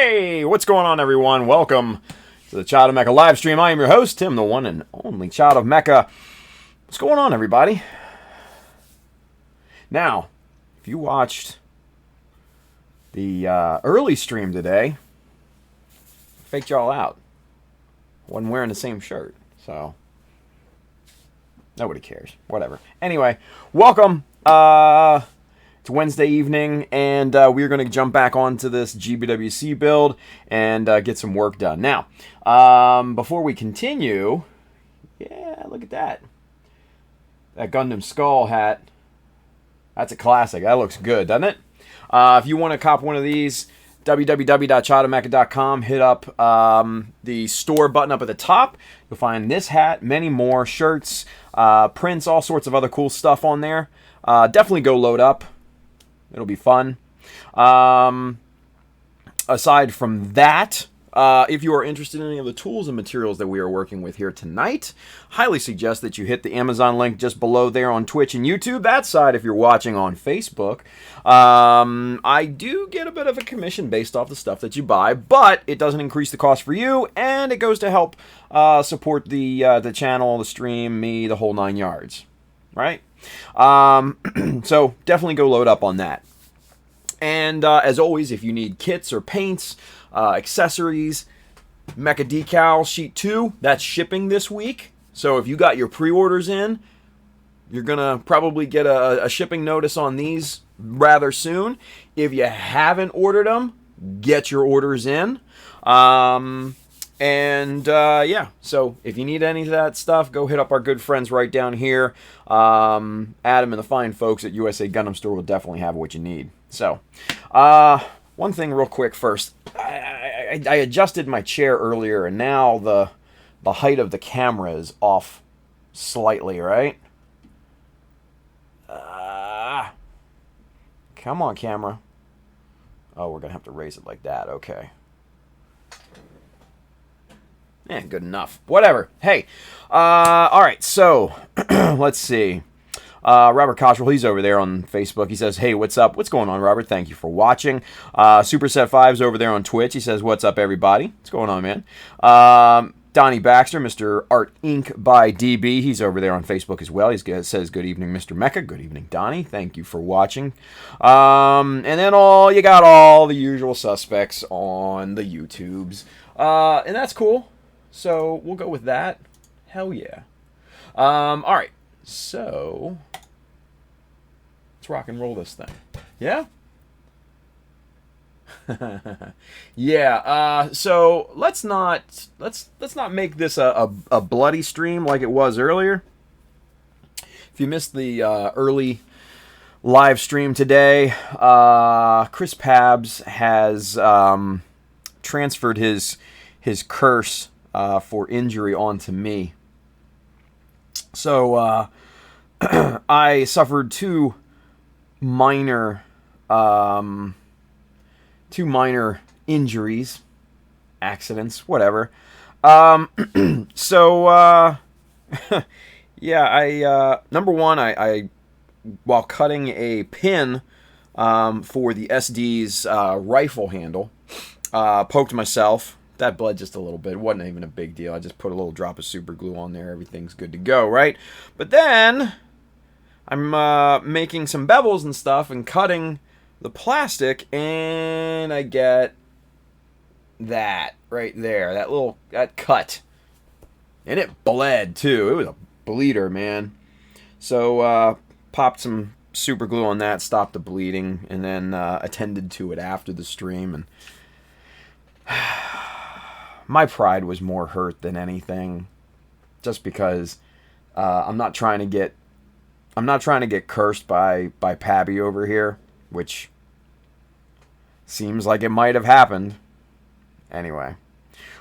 Hey, what's going on, everyone? Welcome to the Child of Mecha live stream. I am your host, Tim, the one and only Child of Mecha. What's going on, everybody? Now, if you watched the early stream today, I faked y'all out. Wasn't wearing the same shirt, so nobody cares. Whatever. Anyway, welcome. It's Wednesday evening, and we're going to jump back onto this GBWC build and get some work done. Now, before we continue, yeah, look at that. That Gundam Skull hat. That's a classic. That looks good, doesn't it? If you want to cop one of these, www.childofmecha.com. Hit up the store button up at the top. You'll find this hat, many more shirts, prints, all sorts of other cool stuff on there. Definitely go load up. It'll be fun. Aside from that, if you are interested in any of the tools and materials that we are working with here tonight, highly suggest that you hit the Amazon link just below there on Twitch and YouTube. That side, if you're watching on Facebook, I do get a bit of a commission based off the stuff that you buy, but it doesn't increase the cost for you, and it goes to help support the channel, the stream, me, the whole 9 yards, right? So definitely go load up on that. And as always, if you need kits or paints, accessories, Mecha Decals Sheet 2, that's shipping this week. So if you got your pre-orders in, you're going to probably get a shipping notice on these rather soon. If you haven't ordered them, get your orders in. Yeah, so if you need any of that stuff, go hit up our good friends right down here. Adam and the fine folks at USA Gundam Store will definitely have what you need. So, one thing real quick first. I adjusted my chair earlier, and now the height of the camera is off slightly, right? Come on, camera. Oh, we're going to have to raise it like that. Okay. Good enough. Whatever. Hey. All right, so let's see. Robert Cottrell, he's over there on Facebook. He says, hey, what's up? What's going on, Robert? Thank you for watching. Superset5's over there on Twitch. He says, what's up, everybody? What's going on, man? Donnie Baxter, Mr. Art Inc. by DB. He's over there on Facebook as well. He says, good evening, Mr. Mecha. Good evening, Donnie. Thank you for watching. And then you got all the usual suspects on the YouTubes. And that's cool. So we'll go with that. Hell yeah. All right. So let's rock and roll this thing. Yeah? Yeah. So let's not make this a bloody stream like it was earlier. If you missed the early live stream today, Chris Pabs has transferred his curse for injury onto me. So I suffered two minor injuries, accidents, whatever. So yeah, number one, I while cutting a pin for the SD's rifle handle, poked myself. That bled just a little bit. It wasn't even a big deal. I just put a little drop of super glue on there. Everything's good to go, right? But then I'm making some bevels and stuff and cutting the plastic, and I get that right there. That cut. And it bled, too. It was a bleeder, man. So popped some super glue on that, stopped the bleeding, and then attended to it after the stream. And my pride was more hurt than anything, just because I'm not trying to get cursed by Pabby over here, which seems like it might have happened. Anyway,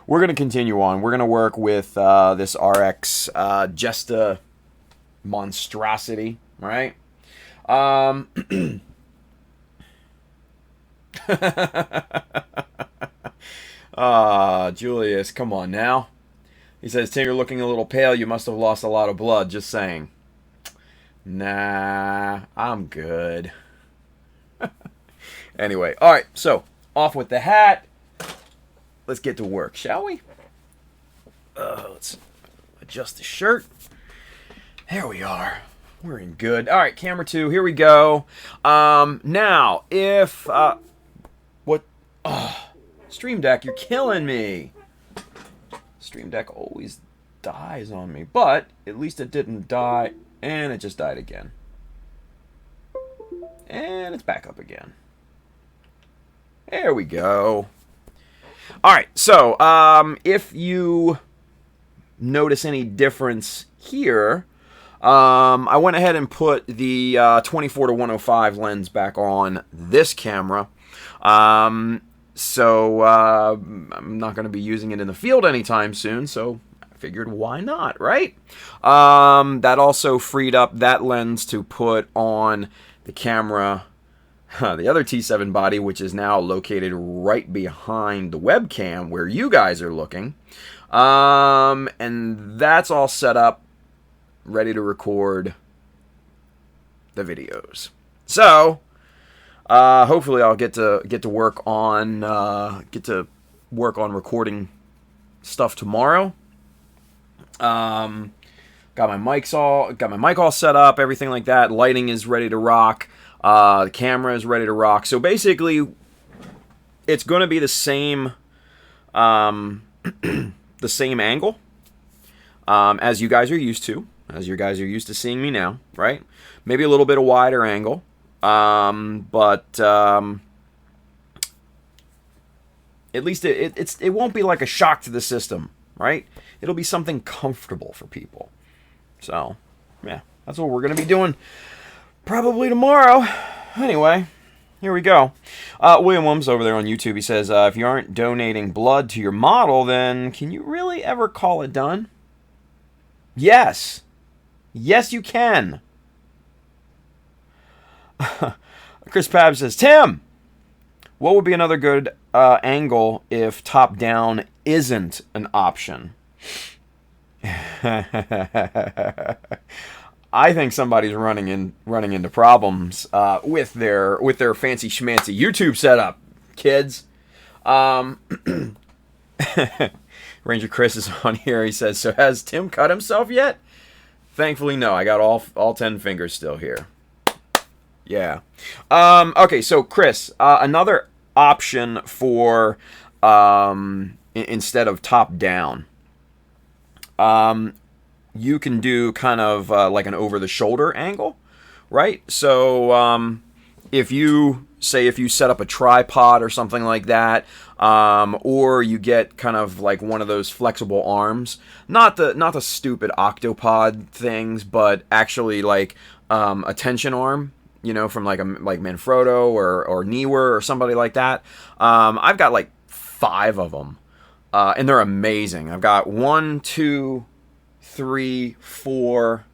we're gonna continue on. We're gonna work with this RX Jesta monstrosity, right? Julius, come on now. He says, Tim, you're looking a little pale. You must have lost a lot of blood. Just saying. Nah, I'm good. Anyway, alright, so off with the hat. let's get to work, shall we? Let's adjust the shirt. There we are. We're in good. All right, camera 2. Here we go. Now, if what? Oh, Stream Deck, you're killing me. Stream Deck always dies on me, but at least it didn't die, and it just died again. And it's back up again. There we go. All right, so if you notice any difference here, I went ahead and put the 24-105 lens back on this camera. So I'm not going to be using it in the field anytime soon, so I figured why not, right? That also freed up that lens to put on the camera, the other T7 body, which is now located right behind the webcam where you guys are looking. And that's all set up, ready to record the videos. So hopefully I'll get to work on recording stuff tomorrow. Got my mic all set up, everything like that. Lighting is ready to rock. The camera is ready to rock. So basically, it's going to be the same the same angle as you guys are used to. As you guys are used to seeing me now, right? Maybe a little bit of wider angle, but at least it won't be like a shock to the system, right? It'll be something comfortable for people. So, yeah, that's what we're gonna be doing probably tomorrow. Anyway, here we go. William Wilms over there on YouTube, he says, if you aren't donating blood to your model, then can you really ever call it done? Yes. Yes, you can. Chris Pab says, Tim, what would be another good angle if top-down isn't an option? I think somebody's running into problems with their fancy schmancy YouTube setup, kids. Ranger Chris is on here. He says, so has Tim cut himself yet? Thankfully, no. I got all 10 fingers still here. Yeah. Okay, so Chris, another option for instead of top down, you can do kind of like an over the shoulder angle, right? So if you set up a tripod or something like that, or you get kind of like one of those flexible arms, not the stupid octopod things, but actually like a tension arm, you know, from like Manfrotto or Neewer or somebody like that. I've got like 5 of them, and they're amazing. I've got 1, 2, 3, 4,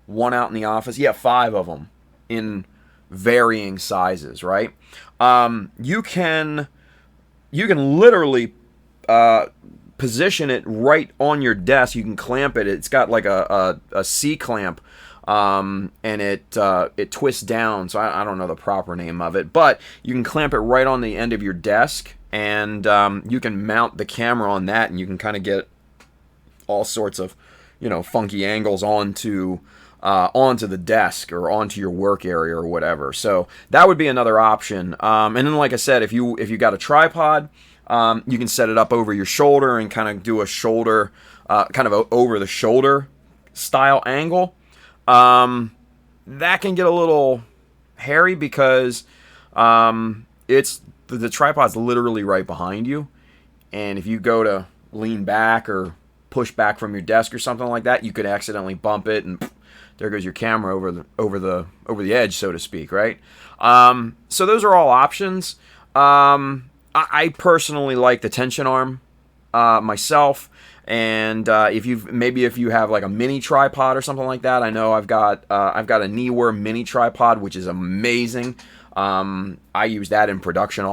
one out in the office. Yeah, 5 of them in varying sizes, right? You can literally position it right on your desk. You can clamp it. It's got like a C clamp, and it twists down. So I don't know the proper name of it, but you can clamp it right on the end of your desk, and you can mount the camera on that, and you can kind of get all sorts of, you know, funky angles onto the desk or onto your work area or whatever. So that would be another option. And then, like I said, if you got a tripod, you can set it up over your shoulder and kind of do a shoulder, kind of over the shoulder style angle. That can get a little hairy because it's the tripod's literally right behind you, and if you go to lean back or push back from your desk or something like that, you could accidentally bump it, and there goes your camera over the edge, so to speak, right? So those are all options. I personally like the tension arm myself, and if you have like a mini tripod or something like that, I know I've got a Neewer mini tripod, which is amazing. I use that in production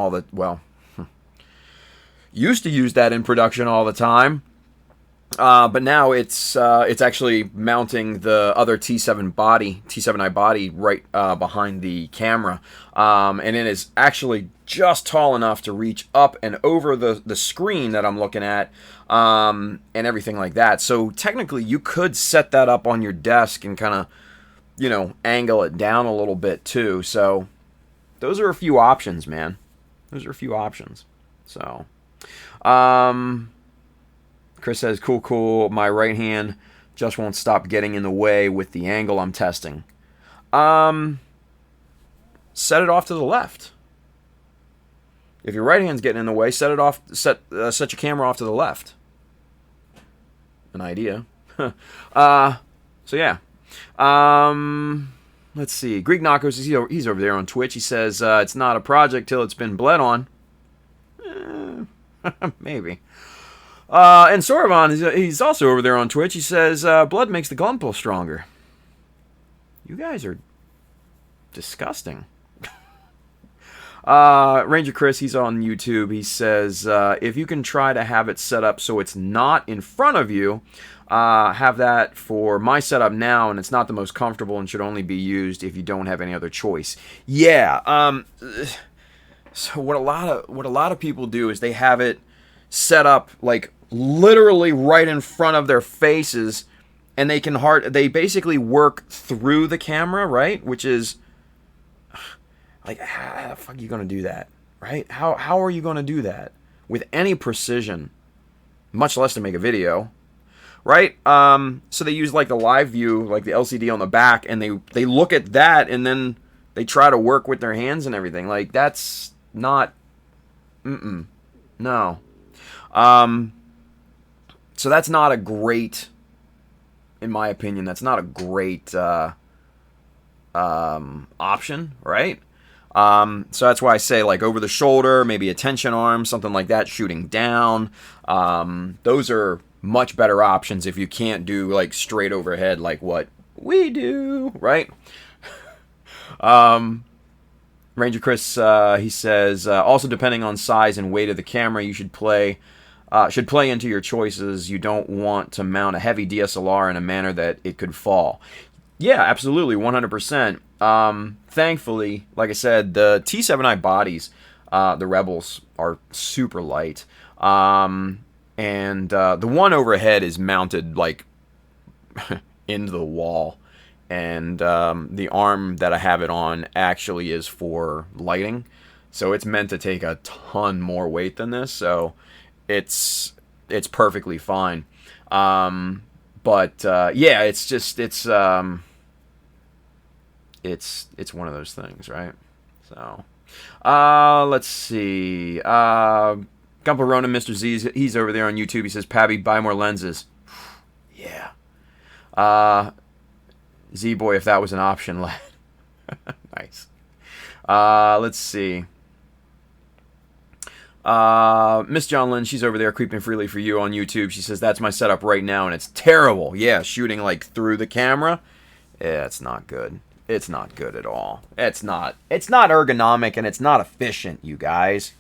used to use that in production all the time. But now it's actually mounting the other T7i body right behind the camera, and it is actually just tall enough to reach up and over the screen that I'm looking at, and everything like that. So technically, you could set that up on your desk and kind of, angle it down a little bit too. So those are a few options, man. Those are a few options. So, Chris says, cool. My right hand just won't stop getting in the way with the angle I'm testing. Set it off to the left. If your right hand's getting in the way, set your camera off to the left. An idea. So yeah. Let's see. Greek Knockos, he's over there on Twitch. He says, it's not a project till it's been bled on. Maybe. And Soravan, he's also over there on Twitch. He says, blood makes the gun pull stronger. You guys are disgusting. Ranger Chris, he's on YouTube. He says, if you can try to have it set up so it's not in front of you, have that for my setup now, and it's not the most comfortable and should only be used if you don't have any other choice. Yeah. So what a lot of people do is they have it set up like literally right in front of their faces, and they basically work through the camera, right? Which is like, how the fuck are you gonna do that, right? How are you gonna do that with any precision, much less to make a video, right? So they use like the live view, like the LCD on the back, and they look at that, and then they try to work with their hands and everything. Like, that's not, no. So that's not a great, in my opinion, that's not a great option, right? So that's why I say, like, over the shoulder, maybe a tension arm, something like that, shooting down. Those are much better options if you can't do, like, straight overhead like what we do, right? Ranger Chris, he says, also depending on size and weight of the camera, you should play into your choices. You don't want to mount a heavy DSLR in a manner that it could fall. Yeah, absolutely, 100%. Thankfully, like I said, the T7i bodies, the Rebels, are super light. And the one overhead is mounted, like, into the wall. And the arm that I have it on actually is for lighting. So it's meant to take a ton more weight than this. So it's perfectly fine. But yeah, it's just it's one of those things, right? So let's see. Gumpa Ronan, Mr. Z, he's over there on YouTube. He says, Pabby, buy more lenses. Yeah. Z-Boy, if that was an option, lad. Nice. Let's see. Miss John Lynn, she's over there creeping freely for you on YouTube. She says, that's my setup right now, and it's terrible. Yeah, shooting, like, through the camera. Yeah, it's not good. It's not good at all. It's not ergonomic, and it's not efficient, you guys.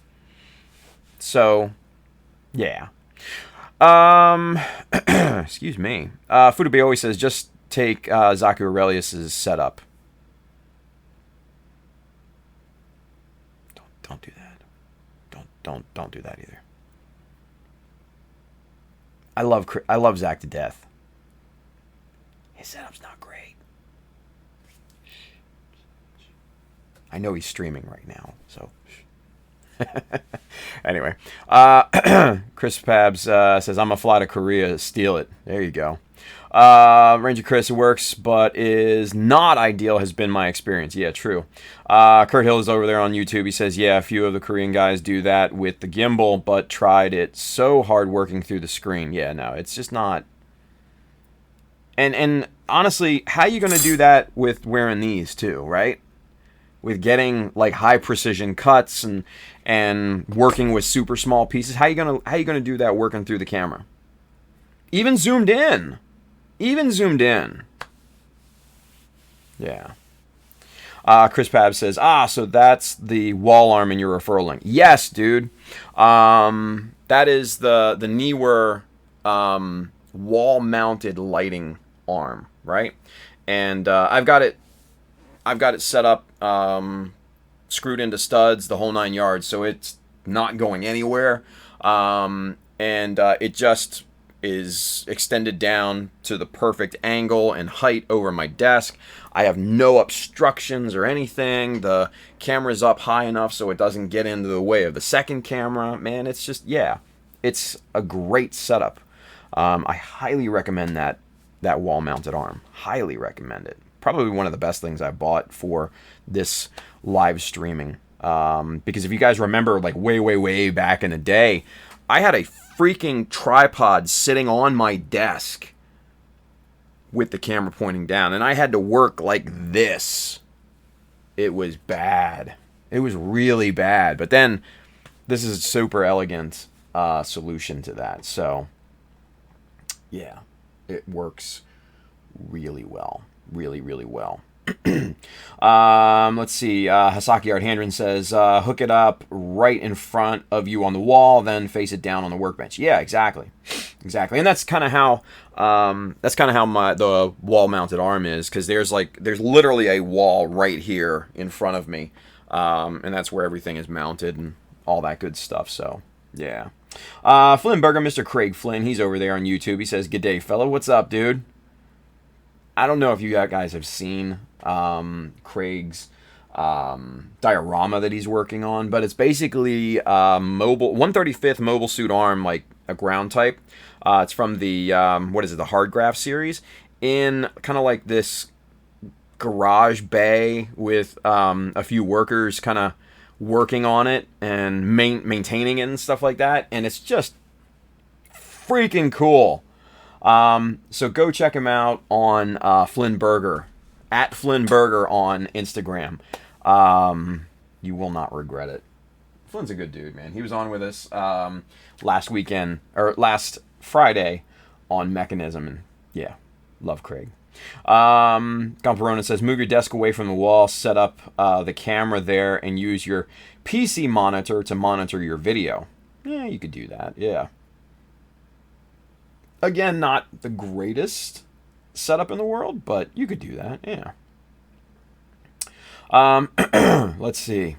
So, yeah. Excuse me. Fudabe always says, just take Zaku Aurelius's setup. Don't do that. Don't do that either. I love Zach to death. His setup's not great. I know he's streaming right now, so. Anyway, Chris Pabs says, I'm gonna fly to Korea, steal it. There you go. Ranger Chris, it works, but is not ideal, has been my experience. Yeah, true. Kurt Hill is over there on YouTube. He says, yeah, a few of the Korean guys do that with the gimbal, but tried it so hard working through the screen. Yeah, no, it's just not. And honestly, how are you going to do that with wearing these too, right? With getting like high precision cuts and working with super small pieces. How you gonna do that working through the camera? Even zoomed in. Yeah. Chris Pab says, so that's the wall arm in your referral link. Yes, dude. That is the Neewer wall-mounted lighting arm, right? And I've got it set up, screwed into studs, the whole 9 yards, so it's not going anywhere. And it just is extended down to the perfect angle and height over my desk. I have no obstructions or anything. The camera's up high enough so it doesn't get into the way of the second camera. Man, it's just, yeah, it's a great setup. I highly recommend that wall-mounted arm. Highly recommend it. Probably one of the best things I bought for this live streaming. Because if you guys remember, like way back in the day, I had a freaking tripod sitting on my desk with the camera pointing down, and I had to work like this. It was bad. It was really bad. But then this is a super elegant solution to that. So yeah, it works really well. Really well. Let's see. Hasaki Art Handren says, hook it up right in front of you on the wall, then face it down on the workbench. Yeah, exactly. And that's kind of how the wall-mounted arm is, because there's literally a wall right here in front of me, and that's where everything is mounted and all that good stuff. So yeah. Flynn Berger, Mr. Craig Flynn, he's over there on YouTube. He says, "Good day, fella. What's up, dude?" I don't know if you guys have seen Craig's diorama that he's working on, but it's basically mobile 135th mobile suit arm, like a ground type. It's from the the Hard Graph series, in kind of like this garage bay with a few workers kind of working on it and maintaining it and stuff like that, and it's just freaking cool. So go check him out on Flynn Berger, at Flynn Berger on Instagram. You will not regret it. Flynn's a good dude, man. He was on with us last Friday on Mechanism, and yeah, love Craig. Gomperona says, move your desk away from the wall, set up the camera there, and use your PC monitor to monitor your video. Yeah, you could do that, yeah. Again, not the greatest setup in the world, but you could do that, yeah. Let's see.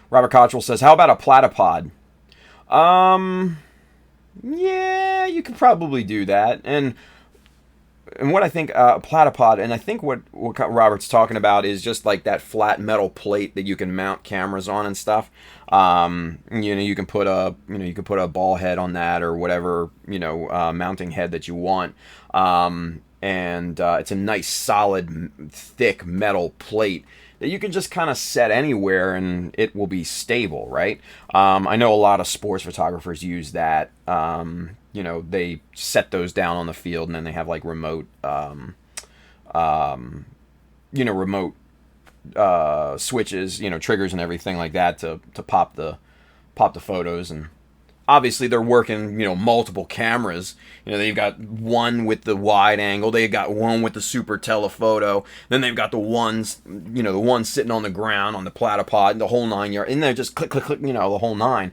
Robert Cottrell says, how about a platypod? Yeah, you could probably do that. And what I think, platypod, and I think what Robert's talking about is just like that flat metal plate that you can mount cameras on and stuff. You can put a ball head on that or whatever, mounting head that you want. And it's a nice, solid, thick metal plate that you can just kind of set anywhere and it will be stable, right? I know a lot of sports photographers use that. They set those down on the field and then they have like remote switches, triggers and everything like that to pop the photos. And obviously they're working, multiple cameras. They've got one with the wide angle, they've got one with the super telephoto, then they've got the ones, the one sitting on the ground on the platypod, the whole 9 yards, and they're just click, the whole 9.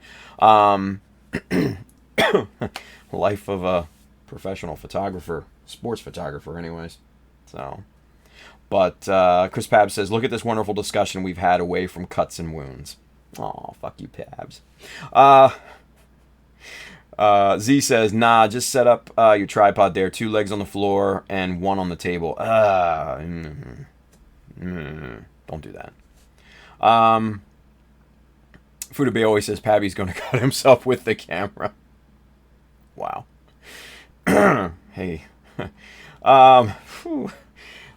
Life of a professional photographer, sports photographer anyways. So, but Chris Pabs says, look at this wonderful discussion we've had away from cuts and wounds. Oh, fuck you, Pabs. Z says, nah, just set up your tripod there, 2 legs on the floor and 1 on the table. Don't do that. Fuda Bay always says Pabby's going to cut himself with the camera. Wow. Hey.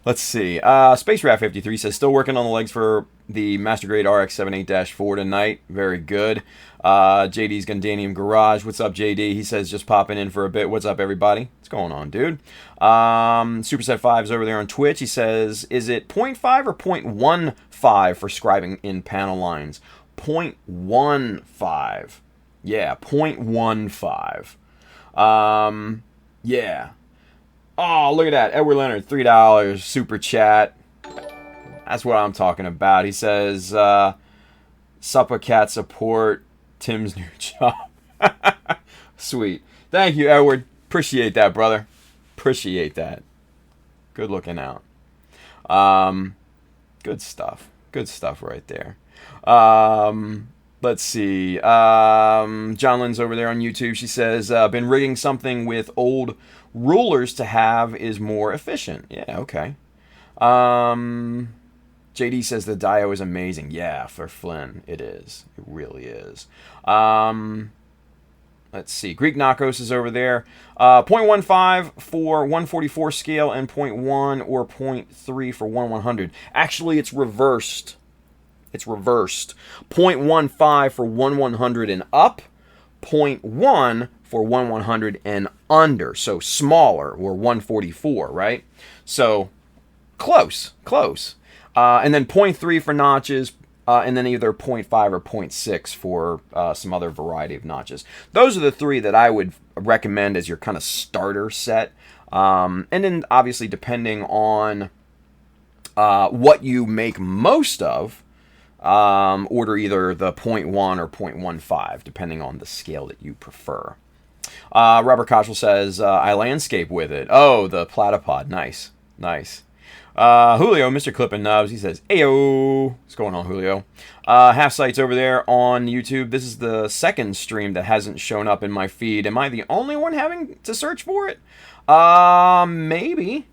Let's see. Space Rat 53 says, still working on the legs for the Master Grade RX-78-4 tonight. Very good. JD's Gundanium Garage. What's up, JD? He says, just popping in for a bit. What's up, everybody? What's going on, dude? Superset 5's over there on Twitch. He says, is it 0.5 or 0.15 for scribing in panel lines? 0.15. Yeah, 0.15. Yeah. Oh, look at that. Edward Leonard, $3 super chat. That's what I'm talking about. He says, Suppa Cat support Tim's new job. Sweet. Thank you, Edward. Appreciate that, brother. Appreciate that. Good looking out. Good stuff. Good stuff right there. Let's see. John Lynn's over there on YouTube. She says, been rigging something with old rulers to have is more efficient. Yeah, okay. JD says the Dio is amazing. Yeah, for Flynn, it is. It really is. Let's see. Greek Knockos is over there. 0.15 for 144 scale and 0.1 or 0.3 for 1/100. Actually, it's reversed. It's reversed. 0.15 for 1/100 and up. 0.1 for 1/100 and under. So smaller, or 144, right? So close. And then 0.3 for notches. And then either 0.5 or 0.6 for some other variety of notches. Those are the three that I would recommend as your kind of starter set. And then obviously depending on what you make most of, order either the 0.1 or 0.15, depending on the scale that you prefer. Robert Kochel says, I landscape with it. Oh, the platypod. Nice. Julio, Mr. Clippin' Nubs, he says, Ayo. What's going on, Julio? Half Sight's over there on YouTube. This is the second stream that hasn't shown up in my feed. Am I the only one having to search for it? Maybe.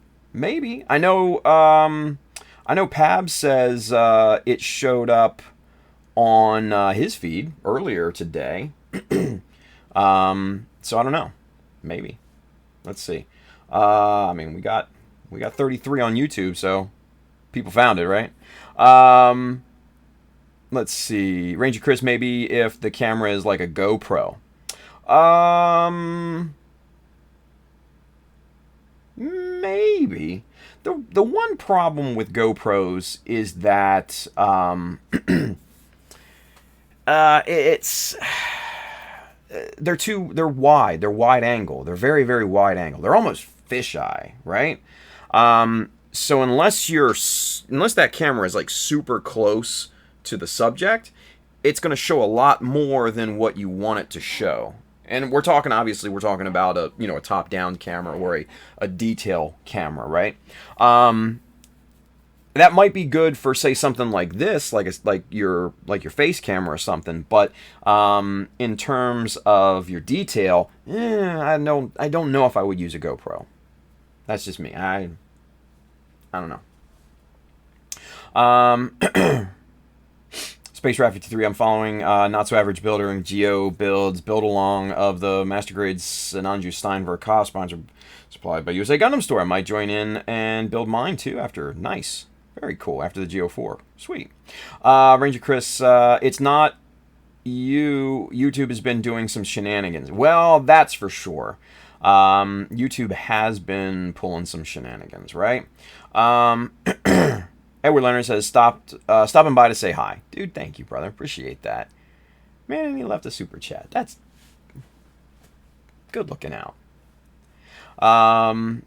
I know Pab says it showed up on his feed earlier today. So I don't know. Maybe. Let's see. I mean, we got 33 on YouTube, so people found it, right? Let's see. Ranger Chris, maybe if the camera is like a GoPro. Maybe. The one problem with GoPros is that they're wide. They're wide angle. They're very, very wide angle. They're almost fisheye, right? So unless that camera is like super close to the subject, it's going to show a lot more than what you want it to show. And we're talking about a top-down camera or a detail camera, right? That might be good for, say, something like this, like your face camera or something. But in terms of your detail, I don't know if I would use a GoPro. That's just me. I don't know. Space Rat 53, I'm following Not So Average Builder and Geo Builds Build Along of the Master Grade Sananju Steinberg cost sponsor supplied by USA Gundam Store. I might join in and build mine too after. Nice. Very cool. After the Geo 4. Sweet. Ranger Chris, it's not you. YouTube has been doing some shenanigans. Well, that's for sure. YouTube has been pulling some shenanigans, right? Edward Leonard says, stopping by to say hi. Dude, thank you, brother. Appreciate that. Man, and he left a super chat. That's good looking out.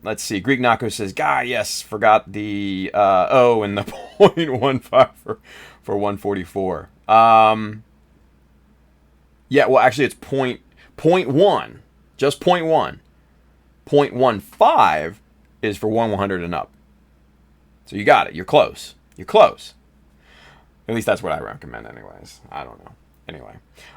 Let's see. Greek Nako says, Guy, yes, forgot the O and the 0.15 for 144. Yeah, well, actually, it's 0.1. Just 0.1. 0.15 is for 1/100 and up. So you got it. You're close. At least that's what I recommend anyways. I don't know. Anyway.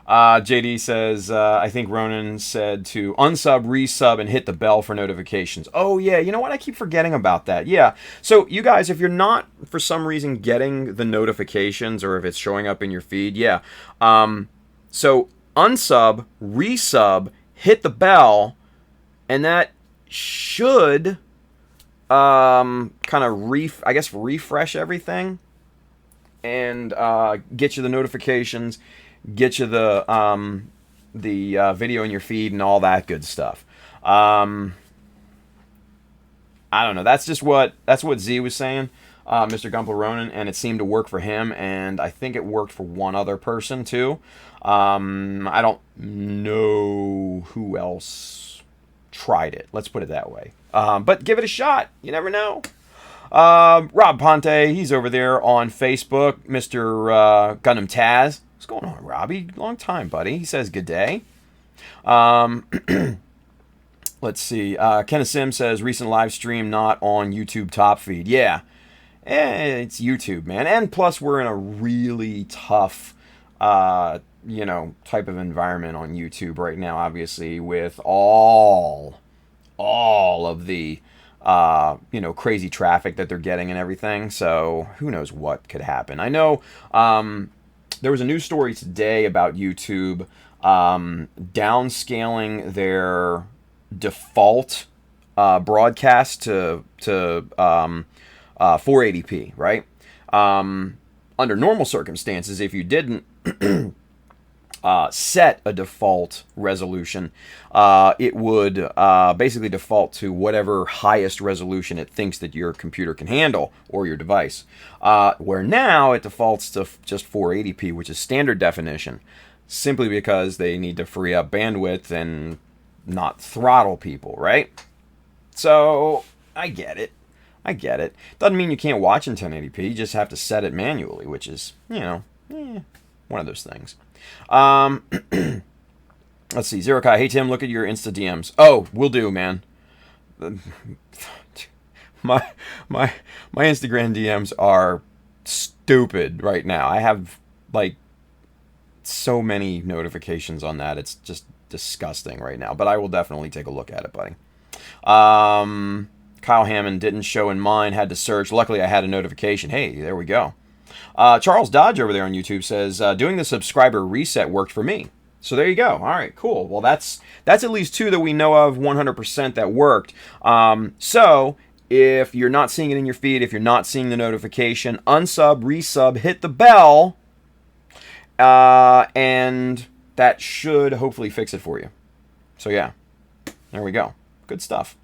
JD says, I think Ronan said to unsub, resub, and hit the bell for notifications. Oh, yeah. You know what? I keep forgetting about that. Yeah. So you guys, if you're not, for some reason, getting the notifications or if it's showing up in your feed, yeah. So unsub, resub, hit the bell, and that should kind of refresh everything and get you the notifications, get you the video in your feed and all that good stuff. I don't know. That's what Z was saying, Mr. Gumpel Ronan, and it seemed to work for him, and I think it worked for one other person too. I don't know who else tried it. Let's put it that way. But give it a shot. You never know. Rob Ponte, he's over there on Facebook. Mr. Gundam Taz. What's going on, Robbie? Long time, buddy. He says good day. Let's Let's see. Kenneth Sim says recent live stream not on YouTube top feed. Yeah, it's YouTube, man. And plus, we're in a really tough, type of environment on YouTube right now. Obviously, with all of the, crazy traffic that they're getting and everything. So who knows what could happen? I know there was a news story today about YouTube downscaling their default broadcast to 480p, right? Under normal circumstances, if you didn't set a default resolution, it would basically default to whatever highest resolution it thinks that your computer can handle or your device. Where now it defaults to just 480p, which is standard definition, simply because they need to free up bandwidth and not throttle people, right? So I get it. Doesn't mean you can't watch in 1080p. You just have to set it manually, which is, one of those things. Let's see. Zero Kai, hey Tim, look at your Insta DMs. Oh, will do, man. My Instagram DMs are stupid right now. I have like so many notifications on that. It's just disgusting right now. But I will definitely take a look at it, buddy. Kyle Hammond didn't show in mine. Had to search. Luckily, I had a notification. Hey, there we go. Charles Dodge over there on YouTube says, doing the subscriber reset worked for me. So there you go. All right, cool. Well, that's at least two that we know of 100% that worked. So if you're not seeing it in your feed, if you're not seeing the notification, unsub, resub, hit the bell, and that should hopefully fix it for you. So yeah, there we go. Good stuff.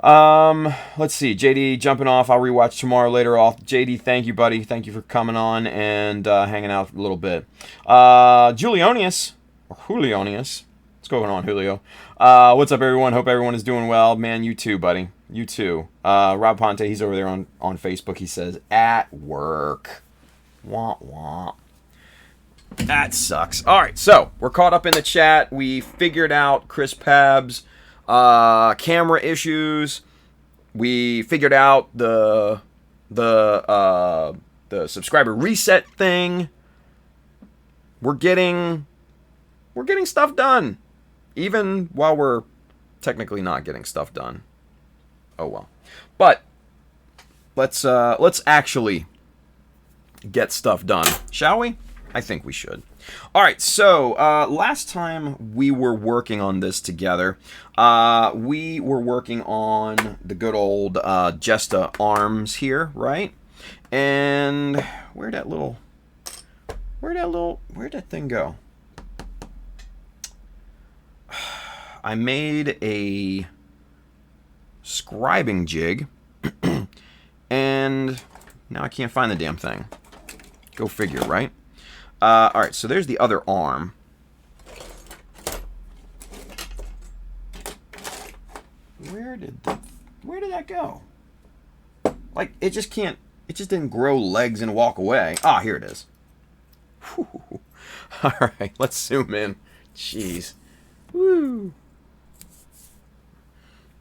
Let's see. JD jumping off. I'll rewatch tomorrow later off. JD, thank you, buddy. Thank you for coming on and hanging out a little bit. Julionius. What's going on, Julio? What's up, everyone? Hope everyone is doing well. Man, you too, buddy. You too. Rob Ponte, he's over there on Facebook. He says, at work. Wah, wah. That sucks. All right, so we're caught up in the chat. We figured out Chris Pab's camera issues. We figured out the subscriber reset thing. We're getting stuff done, even while we're technically not getting stuff done. Oh well. But let's actually get stuff done, shall we? I think we should. All right, so last time we were working on this together, we were working on the good old Jesta arms here, right? And where'd that thing go? I made a scribing jig, and now I can't find the damn thing. Go figure, right? All right, so there's the other arm. Where did that go? Like, it just didn't grow legs and walk away. Ah, here it is. Whew. All right, let's zoom in. Jeez. Woo.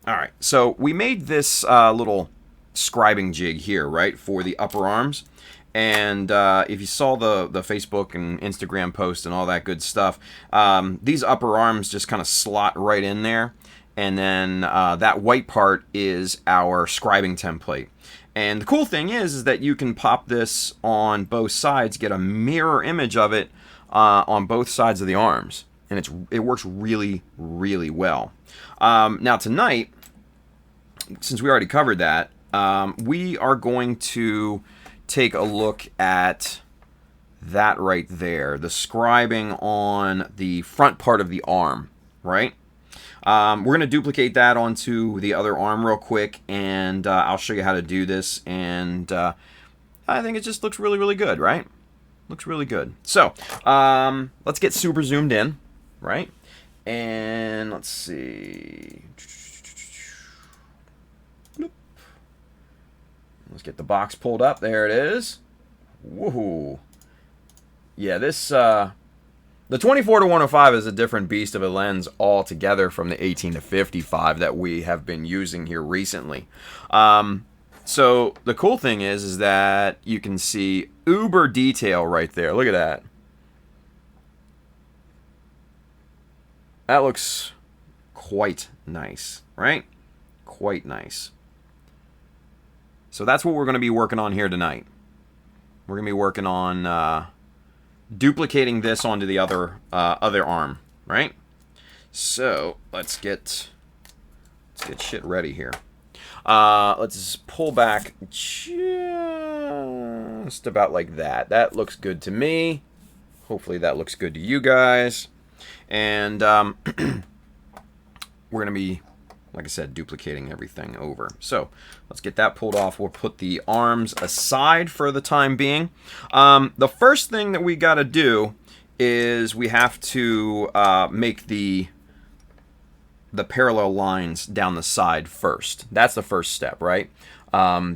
All right, so we made this little scribing jig here, right, for the upper arms. And if you saw the Facebook and Instagram post and all that good stuff, these upper arms just kind of slot right in there. And then that white part is our scribing template. And the cool thing is that you can pop this on both sides, get a mirror image of it on both sides of the arms. And it works really, really well. Now tonight, since we already covered that, we are going to take a look at that right there, the scribing on the front part of the arm, right? We're going to duplicate that onto the other arm real quick, and I'll show you how to do this, and I think it just looks really, really good, right? Looks really good. So, let's get super zoomed in, right? And let's see. Let's get the box pulled up. There it is. Woohoo. Yeah, this The 24 to 105 is a different beast of a lens altogether from the 18 to 55 that we have been using here recently. So the cool thing is that you can see uber detail right there. Look at that. That looks quite nice, right? Quite nice. So that's what we're going to be working on here tonight. We're going to be working on duplicating this onto the other arm, right? So let's get shit ready here. Let's pull back just about like that. That looks good to me. Hopefully that looks good to you guys. And we're going to be, like I said, duplicating everything over. So let's get that pulled off. We'll put the arms aside for the time being. The first thing that we got to do is we have to make the parallel lines down the side first. That's the first step, right?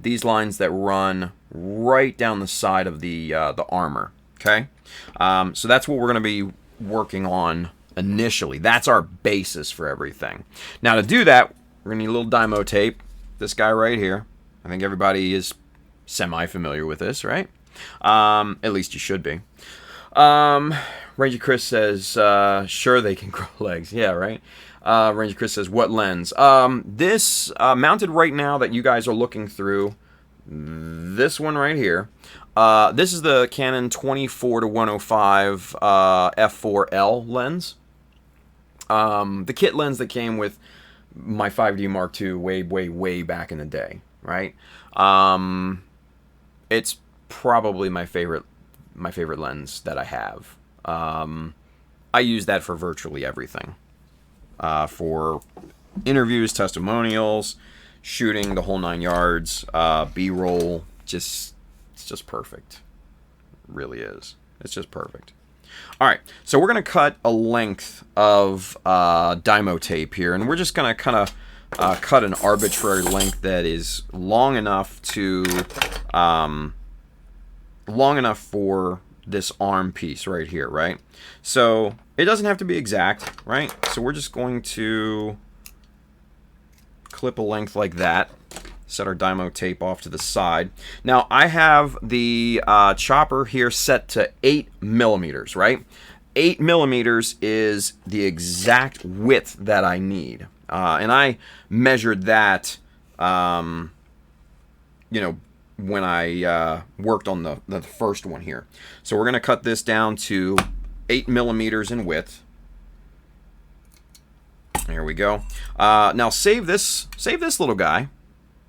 These lines that run right down the side of the armor, okay? So that's what we're going to be working on initially. That's our basis for everything. Now to do that, we're going to need a little Dymo tape. This guy right here. I think everybody is semi-familiar with this, right? At least you should be. Ranger Chris says, sure they can grow legs. Yeah, right? Ranger Chris says, what lens? This mounted right now that you guys are looking through, this one right here. This is the Canon 24 to 105 f4L lens. The kit lens that came with my 5D Mark II way back in the day, right? It's probably my favorite lens that I have. I use that for virtually everything. For interviews, testimonials, shooting, the whole 9 yards, B-roll, it's just perfect. It really is. It's just perfect. All right, so we're going to cut a length of Dymo tape here, and we're just going to kind of cut an arbitrary length that is long enough for this arm piece right here, right? So it doesn't have to be exact, right? So we're just going to clip a length like that. Set our Dymo tape off to the side. Now I have the chopper here set to 8 millimeters, right? 8 millimeters is the exact width that I need. And I measured that, when I worked on the first one here. So we're going to cut this down to 8 millimeters in width. There we go. Now save this little guy,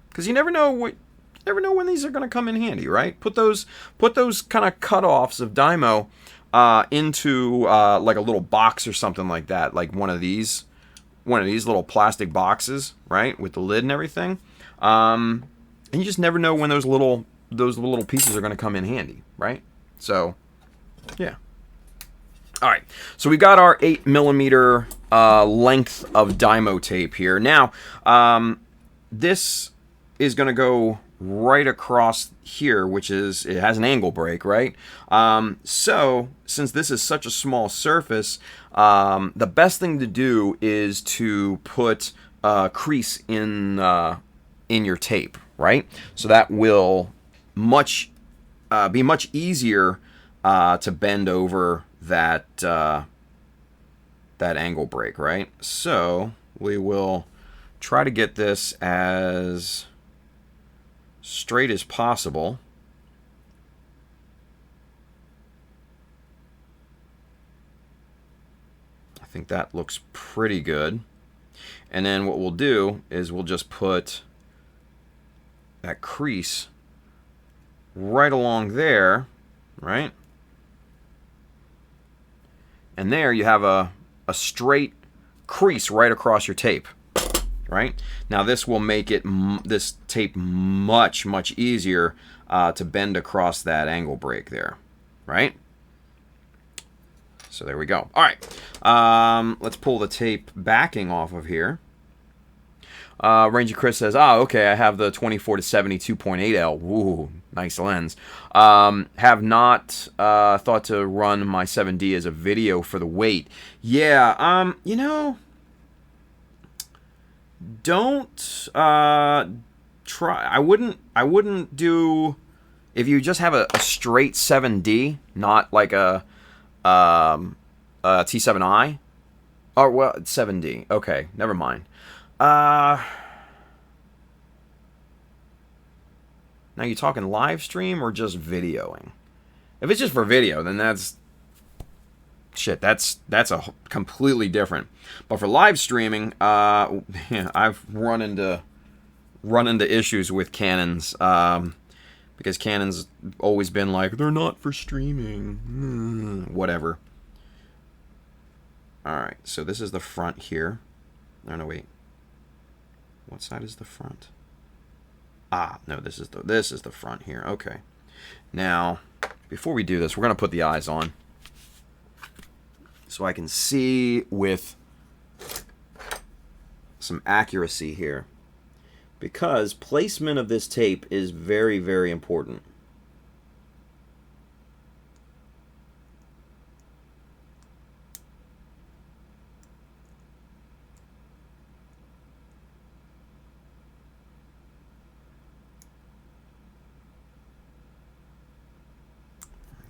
because you never know when these are going to come in handy, right? Put those kind of cutoffs of Dymo into like a little box or something like that, like one of these little plastic boxes, right, with the lid and everything. And you just never know when those little pieces are going to come in handy, right? So, yeah. All right, so we got our 8 millimeter length of Dymo tape here. Now, this is going to go right across here, it has an angle break, right? So, since this is such a small surface, the best thing to do is to put a crease in your tape, right? So that will be much easier to bend over that angle break, right? So we will try to get this as straight as possible. I think that looks pretty good. And then what we'll do is we'll just put that crease right along there, right? And there you have a straight crease right across your tape, right? Now this will make this tape much easier to bend across that angle break there, right? So there we go. All right, let's pull the tape backing off of here. Ranger Chris says, okay, I have the 24 to 70 2.8L. Ooh, nice lens. Have not thought to run my 7D as a video for the weight. Yeah, you know, don't try. I wouldn't do, if you just have a straight 7D, not like a T7i. Oh, well, 7D. Okay, never mind. Now you talking live stream or just videoing? If it's just for video, then that's shit. That's a completely different. But for live streaming, yeah, I've run into issues with Canons, because Canon's always been like, they're not for streaming. Whatever. All right, so this is the front here. No, wait. What side is the front? No, this is the front here. Okay. Now, before we do this, we're going to put the eyes on so I can see with some accuracy here, because placement of this tape is very, very important.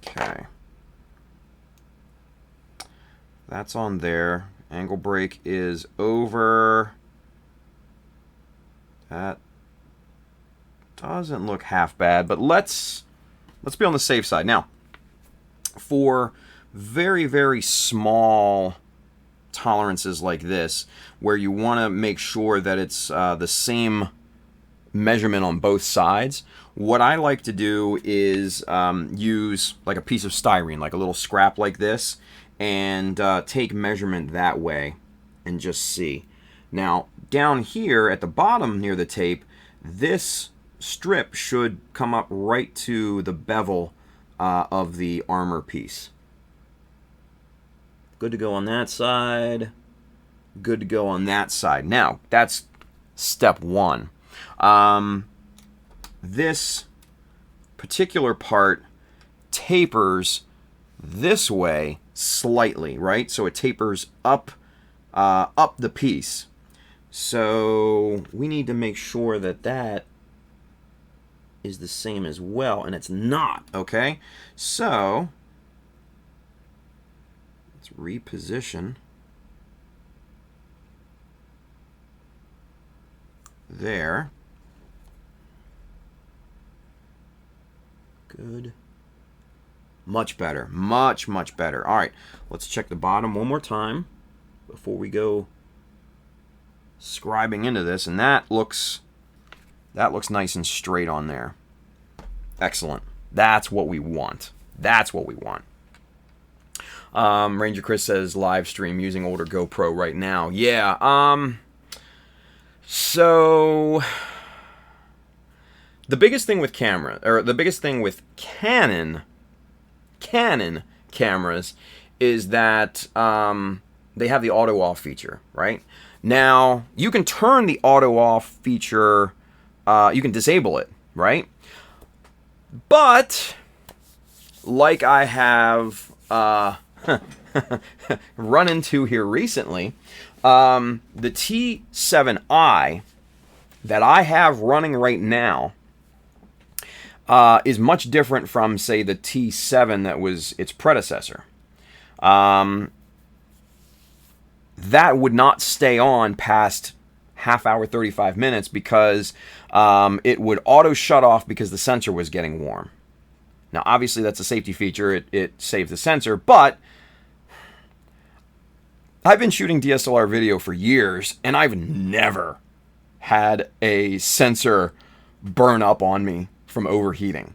Okay. That's on there. Angle break is over. That doesn't look half bad, but let's be on the safe side. Now, for very, very small tolerances like this, where you want to make sure that it's the same measurement on both sides, what I like to do is use like a piece of styrene, like a little scrap like this, and take measurement that way and just see. Now, down here at the bottom near the tape, this strip should come up right to the bevel of the armor piece. Good to go on that side. Good to go on that side. Now, that's step one. This particular part tapers this way slightly, right? So it tapers up the piece. So we need to make sure that that is the same as well, and it's not, okay? So let's reposition there. Good. Much better. Much, much better. All right, let's check the bottom one more time before we go scribing into this, and that looks nice and straight on there. Excellent. That's what we want. That's what we want. Ranger Chris says live stream using older GoPro right now. Yeah. So the biggest thing with Canon cameras is that they have the auto off feature, right? Now, you can turn the auto off feature, you can disable it, right? But, like I have run into here recently, the T7i that I have running right now is much different from, say, the T7 that was its predecessor. That would not stay on past half hour, 35 minutes, because it would auto shut off because the sensor was getting warm. Now, obviously, that's a safety feature. It saves the sensor, but I've been shooting DSLR video for years, and I've never had a sensor burn up on me from overheating.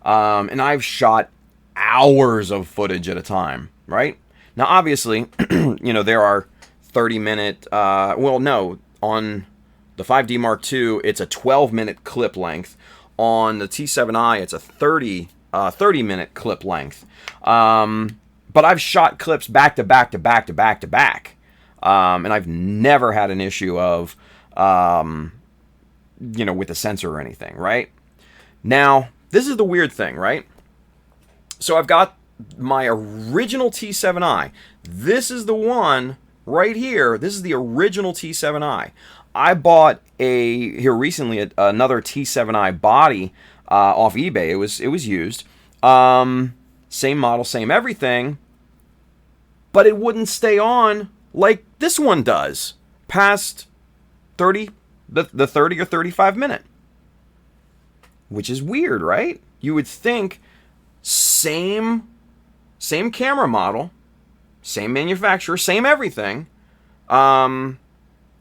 And I've shot hours of footage at a time, right? Now, obviously, you know, there are 30-minute, well, no, on the 5D Mark II, it's a 12-minute clip length. On the T7i, it's a 30-minute clip length. But I've shot clips back to back to back to back to back. And I've never had an issue of with the sensor or anything, right? Now, this is the weird thing, right? So I've got my original T7i. This is the one right here. This is the original T7i. I bought here recently another T7i body off eBay. It was used. Same model, same everything, but it wouldn't stay on like this one does past the 30 or 35 minute, which is weird, right? You would think same camera model, same manufacturer, same everything, in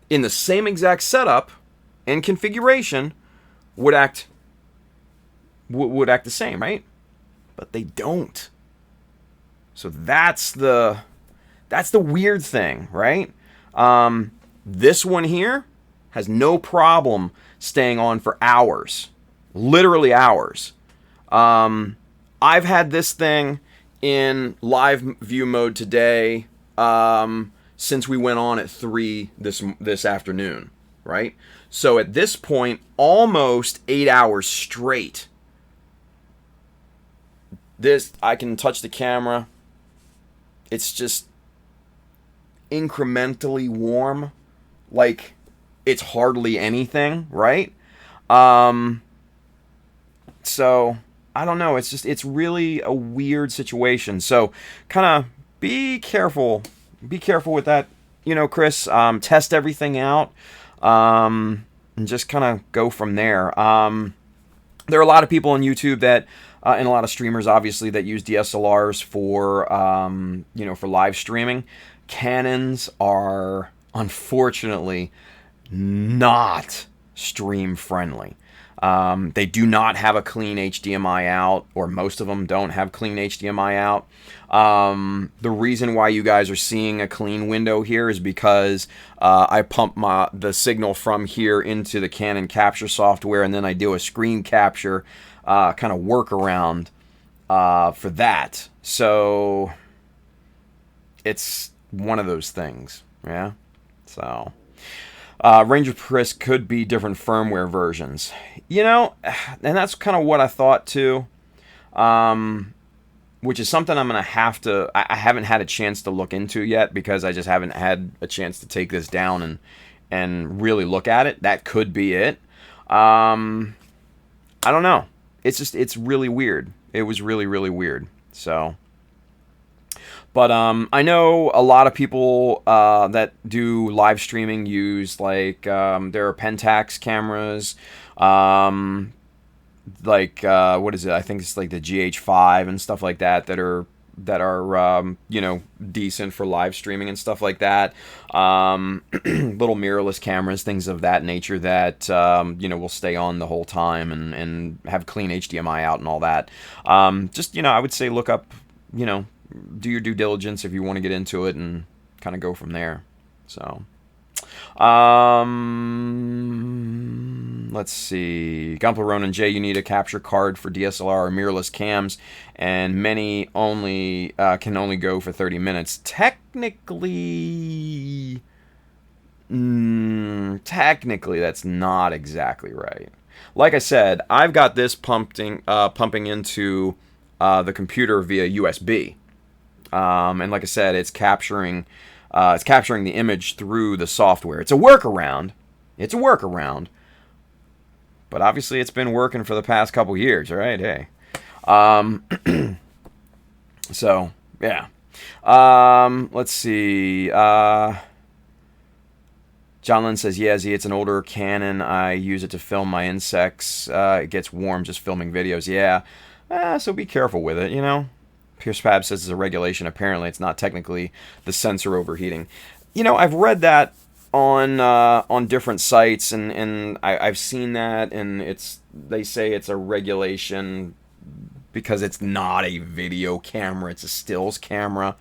the same exact setup and configuration would act the same, right? But they don't. So that's the weird thing, right? This one here has no problem staying on for hours, literally hours. I've had this thing in live view mode today since we went on at 3 this afternoon, right? So at this point, almost 8 hours straight. This, I can touch the camera. It's just incrementally warm, like it's hardly anything, right? So I don't know. It's really a weird situation. So kind of be careful with that, Chris. Test everything out, and just kind of go from there. There are a lot of people on YouTube that, and a lot of streamers, obviously, that use DSLRs for, for live streaming. Canons are, unfortunately, not stream friendly. They do not have a clean HDMI out, or most of them don't have clean HDMI out. The reason why you guys are seeing a clean window here is because I pump the signal from here into the Canon capture software, and then I do a screen capture kind of workaround for that. So it's one of those things, yeah. So range of risk could be different firmware versions, and that's kind of what I thought too. Which is something I'm gonna have to. I haven't had a chance to look into yet because I just haven't had a chance to take this down and really look at it. That could be it. I don't know. It's really weird. It was really, really weird. So. But I know a lot of people that do live streaming use there are Pentax cameras, what is it? I think it's like the GH5 and stuff like that are decent for live streaming and stuff like that. Little mirrorless cameras, things of that nature that will stay on the whole time and have clean HDMI out and all that. I would say look up, do your due diligence if you want to get into it and kind of go from there. So, let's see. Gunpla Ronan J, you need a capture card for DSLR or mirrorless cams, and many can only go for 30 minutes. Technically, that's not exactly right. Like I said, I've got this pumping into the computer via USB. And like I said, it's capturing the image through the software. It's a workaround. But obviously it's been working for the past couple years, right? Hey. So, yeah. Let's see. John Lynn says, yeah, Z, it's an older Canon. I use it to film my insects. It gets warm just filming videos. Yeah. So be careful with it, Pierce Fab says it's a regulation. Apparently, it's not technically the sensor overheating. I've read that on different sites, and I've seen that, and they say it's a regulation because it's not a video camera; it's a stills camera.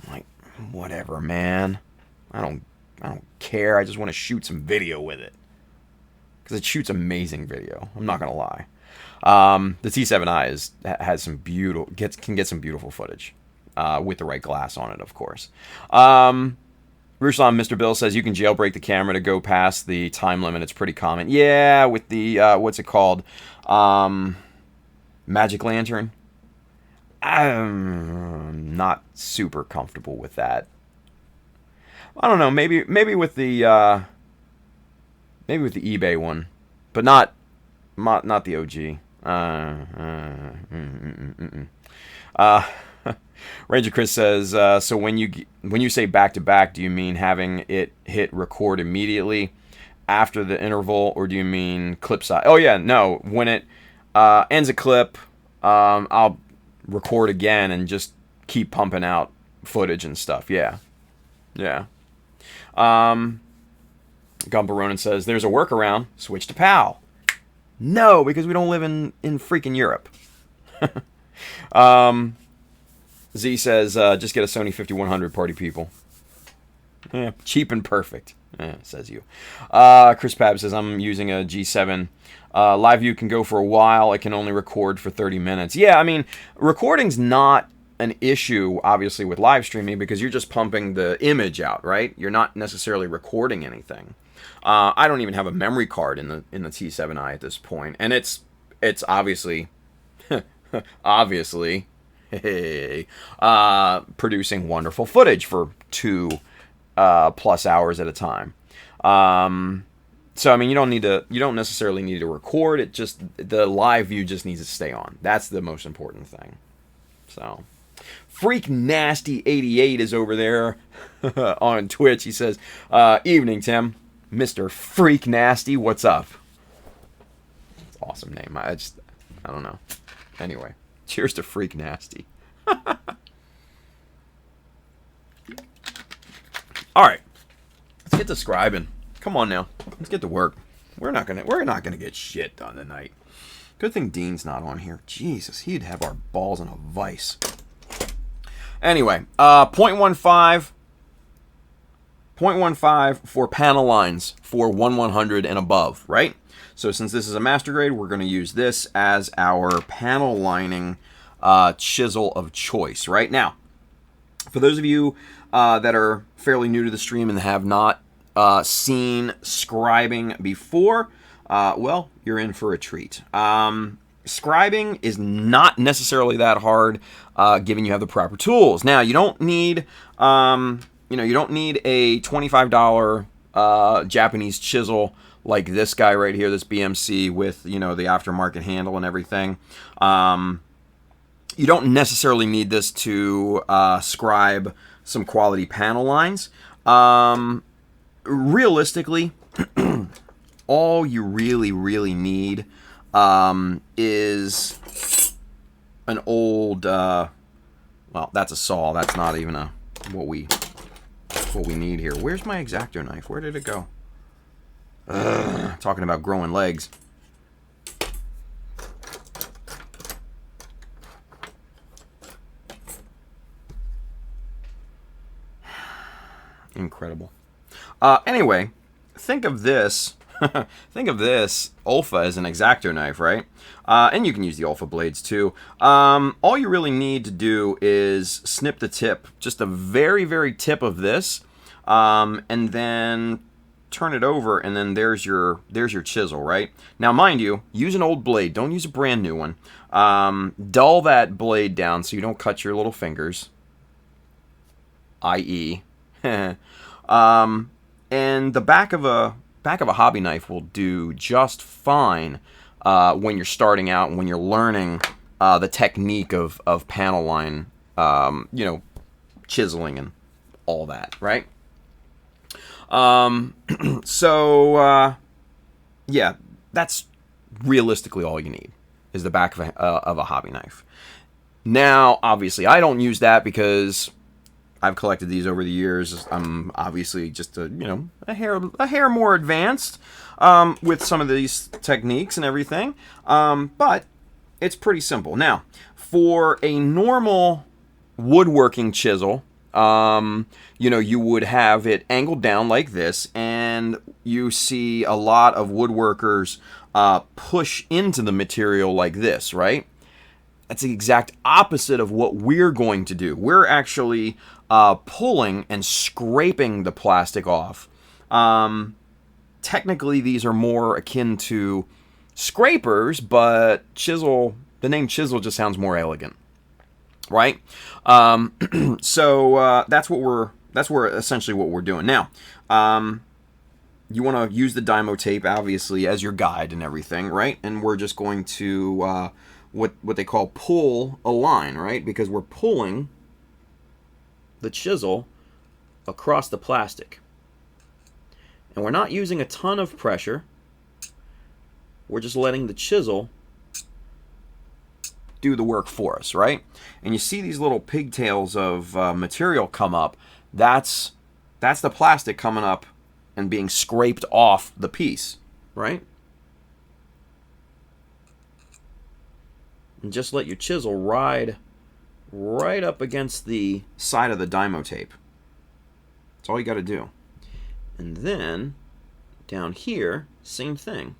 I'm like, whatever, man. I don't care. I just want to shoot some video with it because it shoots amazing video. I'm not gonna lie. The T7i has some can get some beautiful footage with the right glass on it, of course. Ruslan Mr. Bill says you can jailbreak the camera to go past the time limit. It's pretty common. Yeah, with the, what's it called? Magic Lantern. I'm not super comfortable with that. I don't know. Maybe with the eBay one, but not the OG. Ranger Chris says, so when you say back to back, do you mean having it hit record immediately after the interval, or do you mean clip size? Oh yeah, no. When it ends a clip, I'll record again and just keep pumping out footage and stuff. Yeah. Gumpa Ronan says, there's a workaround. Switch to PAL. No, because we don't live in freaking Europe. Z says, just get a Sony 5100, party people. Yeah, cheap and perfect, says you. Chris Pab says, I'm using a G7. Live view can go for a while. It can only record for 30 minutes. Yeah, I mean, recording's not an issue, obviously, with live streaming because you're just pumping the image out, right? You're not necessarily recording anything. I don't even have a memory card in the T7i at this point, and it's obviously producing wonderful footage for 2+ hours at a time. So I mean, you don't necessarily need to record it. Just the live view just needs to stay on. That's the most important thing. So, Freak Nasty 88 is over there on Twitch. He says, "Evening, Tim, Mr. Freak Nasty. What's up?" It's an awesome name. I don't know. Anyway, cheers to Freak Nasty. All right, let's get to scribing. Come on now, let's get to work. We're not gonna get shit done tonight. Good thing Dean's not on here. Jesus, he'd have our balls in a vice. Anyway, 0.15 for panel lines for 1/100 and above, right? So since this is a master grade, we're going to use this as our panel lining chisel of choice. Right now, for those of you that are fairly new to the stream and have not seen scribing before, well, you're in for a treat. Scribing is not necessarily that hard, given you have the proper tools. Now, you don't need, you don't need a $25 Japanese chisel like this guy right here, this BMC with, the aftermarket handle and everything. You don't necessarily need this to scribe some quality panel lines. Realistically, all you really need is an old, well, that's a saw. That's not even what we need here. Where's my X-Acto knife? Where did it go? Talking about growing legs. Incredible. Anyway, think of this. Think of this Olfa as an X-Acto knife, right? And you can use the Olfa blades too. All you really need to do is snip the tip, just the very tip of this, and then turn it over, and then there's your chisel, right? Now, mind you, use an old blade. Don't use a brand new one. Dull that blade down so you don't cut your little fingers, i.e. And the back of a hobby knife will do just fine when you're starting out and when you're learning the technique of panel line, chiseling and all that, right? So yeah, that's realistically all you need is the back of a hobby knife. Now, obviously, I don't use that because I've collected these over the years. I'm obviously just a hair more advanced with some of these techniques and everything. But it's pretty simple. Now, for a normal woodworking chisel, you would have it angled down like this, and you see a lot of woodworkers push into the material like this, right? That's the exact opposite of what we're going to do. We're actually pulling and scraping the plastic off. Technically, these are more akin to scrapers, but chisel, the name chisel just sounds more elegant, right? So that's essentially what we're doing now. You want to use the Dymo tape, obviously, as your guide and everything, right? And we're just going to what they call pull a line, right? Because we're pulling the chisel across the plastic. And we're not using a ton of pressure. We're just letting the chisel do the work for us, right? And you see these little pigtails of material come up. That's the plastic coming up and being scraped off the piece, right? And just let your chisel ride right up against the side of the Dymo tape. That's all you got to do. And then down here, same thing.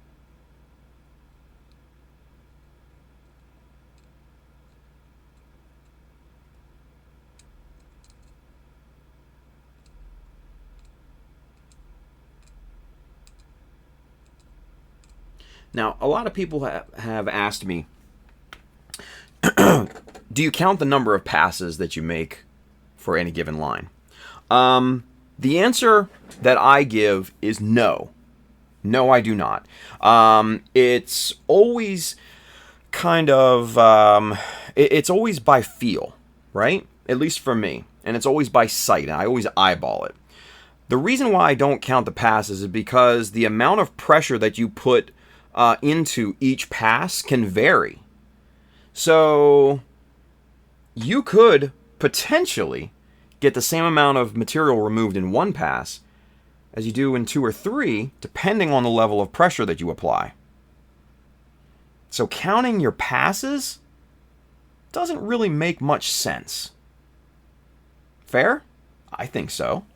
Now, a lot of people have asked me, do you count the number of passes that you make for any given line? The answer that I give is no. No, I do not. It's always kind of, it's always by feel, right? At least for me. And it's always by sight, and I always eyeball it. The reason why I don't count the passes is because the amount of pressure that you put into each pass can vary. So you could potentially get the same amount of material removed in one pass as you do in 2 or 3, depending on the level of pressure that you apply. So counting your passes doesn't really make much sense. Fair? I think so.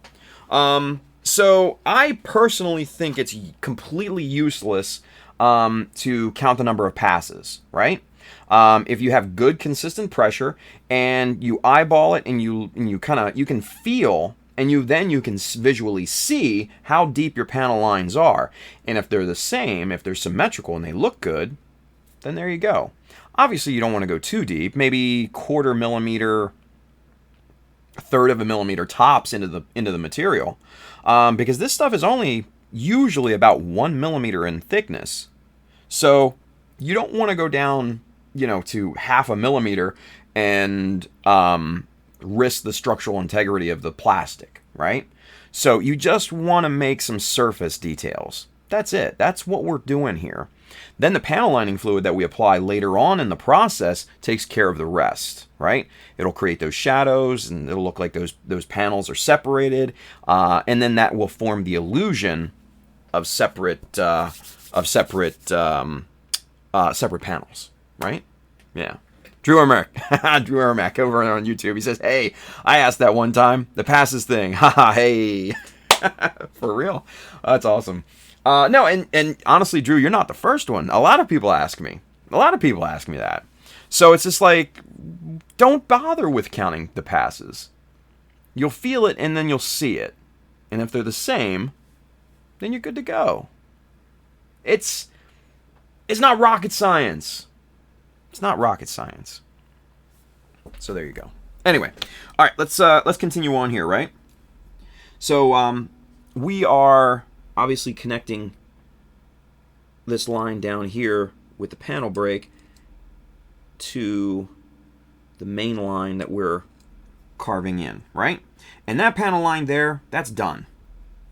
So I personally think it's completely useless to count the number of passes, right? If you have good consistent pressure and you eyeball it and you can feel, and you can visually see how deep your panel lines are. And if they're the same, if they're symmetrical and they look good, then there you go. Obviously you don't want to go too deep, maybe 1/4 millimeter, 1/3 of a millimeter tops into the material, because this stuff is only usually about 1 millimeter in thickness. So you don't want to go down, to 1/2 millimeter and risk the structural integrity of the plastic, right? So you just want to make some surface details. That's it. That's what we're doing here. Then the panel lining fluid that we apply later on in the process takes care of the rest, right? It'll create those shadows and it'll look like those panels are separated, and then that will form the illusion of separate panels, right? Yeah. Drew Ermac over on YouTube. He says, "Hey, I asked that one time. The passes thing. Haha, hey." For real? That's awesome. No, and honestly, Drew, you're not the first one. A lot of people ask me that. So it's just like, don't bother with counting the passes. You'll feel it and then you'll see it. And if they're the same, then you're good to go. It's not rocket science. It's not rocket science. So there you go. Anyway, all right, let's continue on here, right? So we are obviously connecting this line down here with the panel brake to the main line that we're carving in, right? And that panel line there, that's done.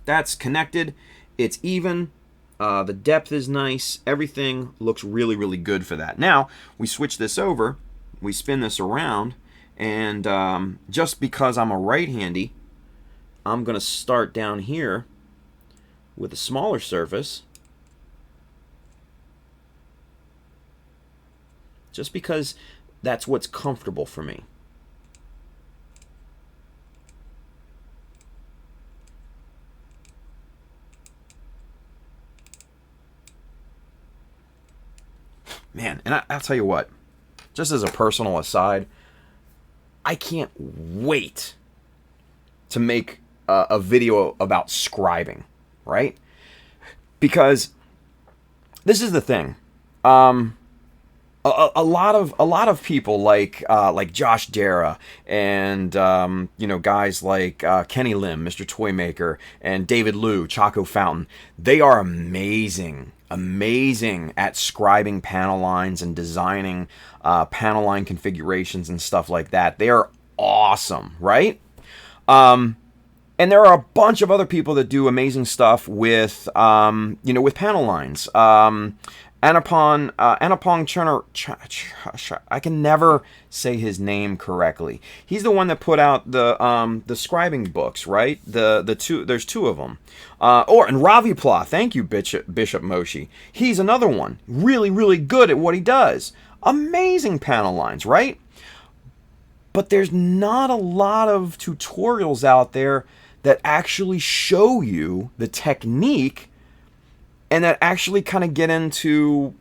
That's connected. It's even. The depth is nice. Everything looks really, really good for that. Now, we switch this over. We spin this around. And just because I'm a right-handy, I'm going to start down here with a smaller surface. Just because that's what's comfortable for me. Man, and I'll tell you what, just as a personal aside, I can't wait to make a video about scribing, right? Because this is the thing. A lot of people like Josh Dara and guys like Kenny Lim, Mr. Toymaker, and David Liu, Choco Fountain. They are amazing at scribing panel lines and designing panel line configurations and stuff like that. They are awesome, right? And there are a bunch of other people that do amazing stuff with with panel lines. Anupong Cherner, I can never say his name correctly. He's the one that put out the scribing books, right? The two, there's two of them. And Ravi Pla, thank you, Bishop Moshi. He's another one, really, really good at what he does. Amazing panel lines, right? But there's not a lot of tutorials out there that actually show you the technique and that actually kind of get into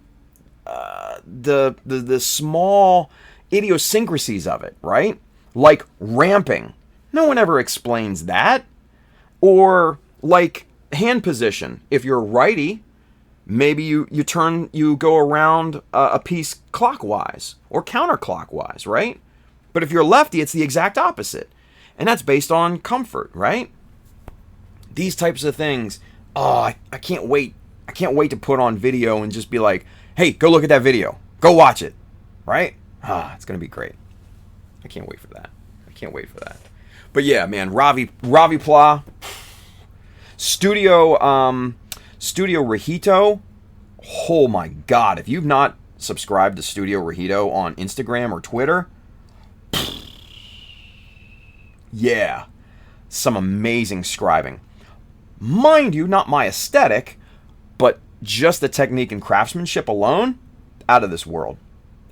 the small idiosyncrasies of it, right? Like ramping. No one ever explains that. Or like hand position. If you're righty, maybe you go around a piece clockwise or counterclockwise, right? But if you're lefty, it's the exact opposite. And that's based on comfort, right? These types of things, I can't wait. I can't wait to put on video and just be like, hey, go look at that video. Go watch it. Right? It's going to be great. I can't wait for that. But yeah, man, Ravi Pla, Studio Rahito. Oh my God. If you've not subscribed to Studio Rahito on Instagram or Twitter, yeah, some amazing scribing. Mind you, not my aesthetic, but just the technique and craftsmanship alone, out of this world.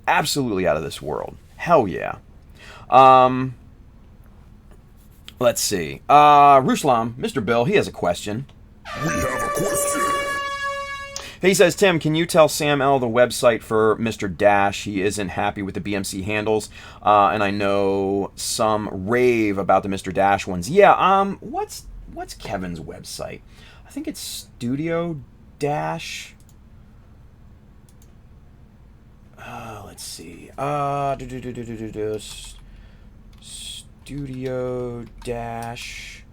Absolutely out of this world. Hell yeah. Let's see. Ruslam, Mr. Bill, he has a question. We have a question. He says, Tim, can you tell Sam L the website for Mr. Dash? He isn't happy with the BMC handles, and I know some rave about the Mr. Dash ones. Yeah, what's Kevin's website? I think it's Studio Dash. Let's see. Studio Dash.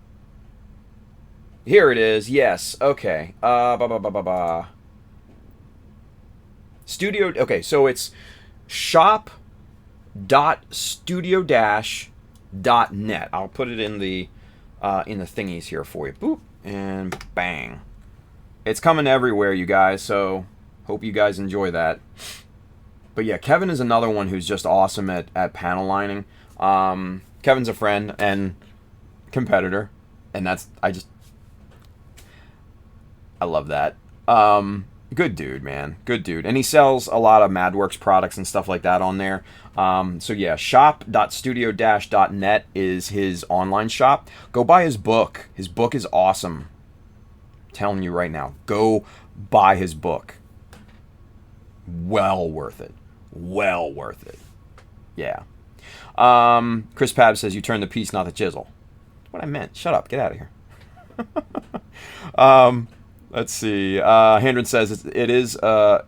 Here it is. Yes. Okay. Studio. Okay, so it's shop.studio-net. I'll put it in the thingies here for you. Boop and bang. It's coming everywhere, you guys. So hope you guys enjoy that. But yeah, Kevin is another one who's just awesome at panel lining. Kevin's a friend and competitor, and I love that. Good dude, man. Good dude. And he sells a lot of MadWorks products and stuff like that on there. So yeah, shop.studio-net is his online shop. Go buy his book. His book is awesome. I'm telling you right now. Go buy his book. Well worth it. Well worth it. Yeah. Chris Pab says, you turn the piece, not the chisel. That's what I meant. Shut up. Get out of here. Let's see. Handren says it is a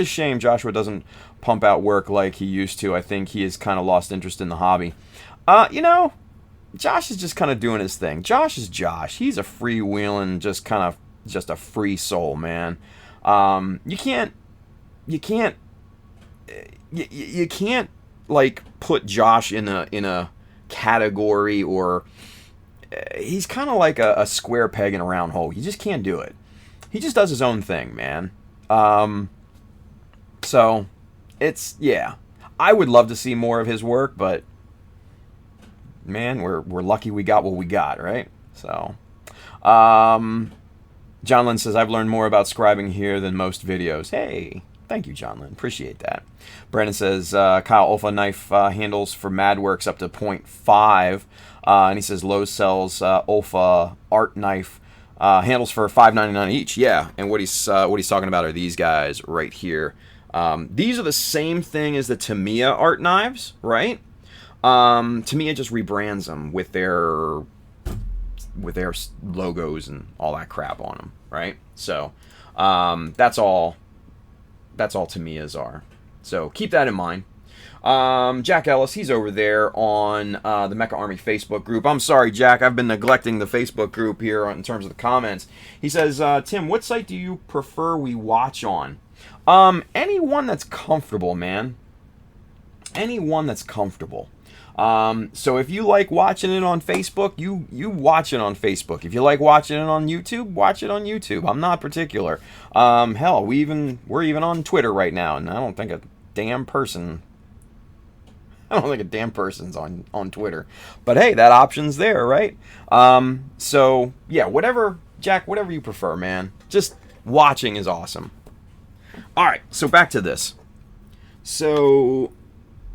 shame Joshua doesn't pump out work like he used to. I think he has kind of lost interest in the hobby. Josh is just kind of doing his thing. Josh is Josh. He's a freewheeling, just a free soul, man. You can't like put Josh in a category, or he's kind of like a square peg in a round hole. You just can't do it. He just does his own thing, man. So it's, yeah, I would love to see more of his work, but man, we're lucky we got what we got, right? So John Lynn says, I've learned more about scribing here than most videos. Hey, thank you, John Lynn. Appreciate that. Brandon says, Kyle, Alpha knife handles for MadWorks up to 0.5. And he says Lowe's sells Alpha art knife handles for $5.99 each. Yeah, and what he's talking about are these guys right here. These are the same thing as the Tamiya art knives, right? Tamiya just rebrands them with their logos and all that crap on them, right? So that's all Tamiyas are. So keep that in mind. Jack Ellis, he's over there on the Mecha Army Facebook group. I'm sorry, Jack, I've been neglecting the Facebook group here in terms of the comments. He says, Tim, what site do you prefer we watch on? Anyone that's comfortable, man. Anyone that's comfortable. So if you like watching it on Facebook, you watch it on Facebook. If you like watching it on YouTube, watch it on YouTube. I'm not particular. Hell, we're even on Twitter right now, and I don't think a damn person's on Twitter. But hey, that option's there, right? So yeah, whatever, Jack, whatever you prefer, man. Just watching is awesome. All right, so back to this. So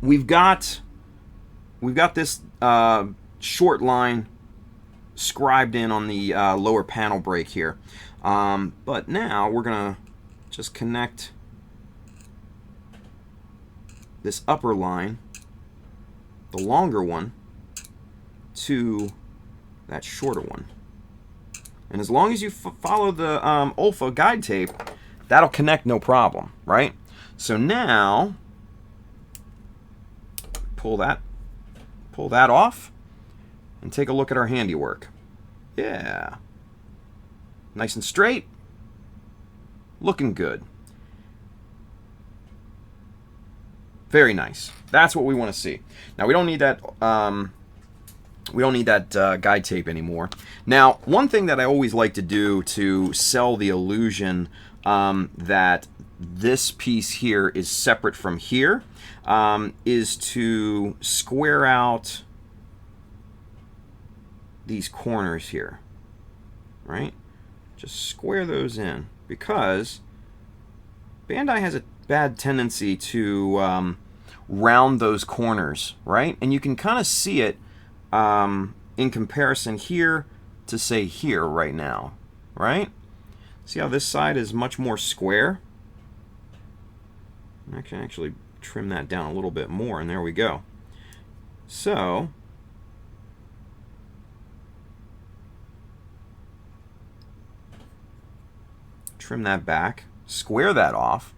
we've got this short line scribed in on the lower panel break here. But now we're going to just connect this upper line, the longer one, to that shorter one. And as long as you follow the Olfa guide tape, that'll connect no problem, right? So now, pull that off and take a look at our handiwork. Yeah. Nice and straight. Looking good. Very nice. That's what we want to see. Now we don't need that guide tape anymore. Now, one thing that I always like to do to sell the illusion that this piece here is separate from here is to square out these corners here, right? Just square those in, because Bandai has a bad tendency to round those corners, right? And you can kind of see it in comparison here to, say, here right now, right? See how this side is much more square? I can actually trim that down a little bit more, and there we go. So trim that back, square that off,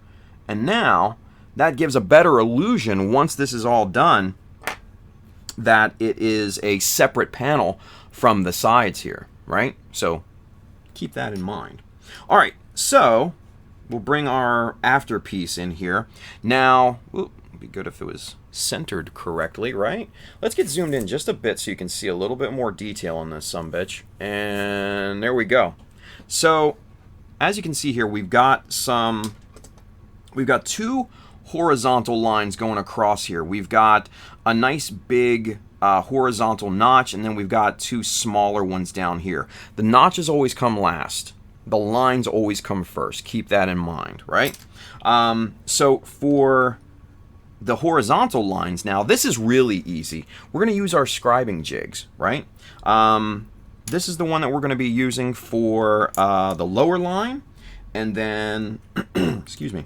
and now that gives a better illusion once this is all done that it is a separate panel from the sides here, right? So keep that in mind. All right, so we'll bring our afterpiece in here. Now, it'd be good if it was centered correctly, right? Let's get zoomed in just a bit so you can see a little bit more detail on this sumbitch. And there we go. So, as you can see here, we've got two horizontal lines going across here. We've got a nice big horizontal notch, and then we've got two smaller ones down here. The notches always come last. The lines always come first. Keep that in mind, right? So for the horizontal lines, now this is really easy. We're going to use our scribing jigs, right? This is the one that we're going to be using for the lower line, and then, excuse me,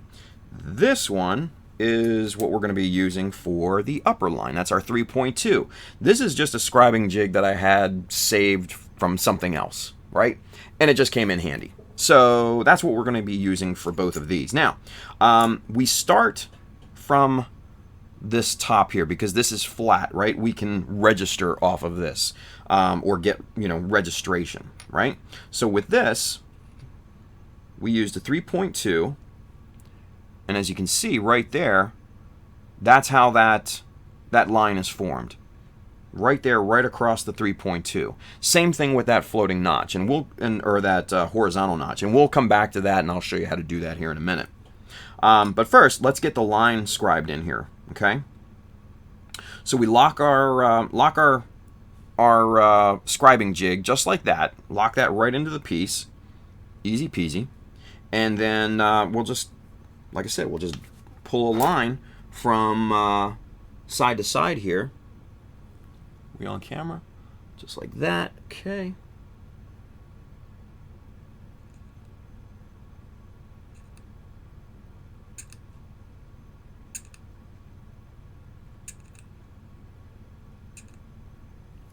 this one is what we're going to be using for the upper line. That's our 3.2. This is just a scribing jig that I had saved from something else, right? And it just came in handy. So that's what we're going to be using for both of these. Now, we start from this top here because this is flat, right? We can register off of this or get, registration, right? So with this, we used a 3.2. And as you can see right there, that's how that line is formed. Right there, right across the 3.2. Same thing with that floating notch, or that horizontal notch, and we'll come back to that, and I'll show you how to do that here in a minute. But first, let's get the line scribed in here. Okay. So we lock our scribing jig just like that. Lock that right into the piece, easy peasy, and then we'll just, like I said, we'll just pull a line from side to side here. We on camera? Just like that. Okay.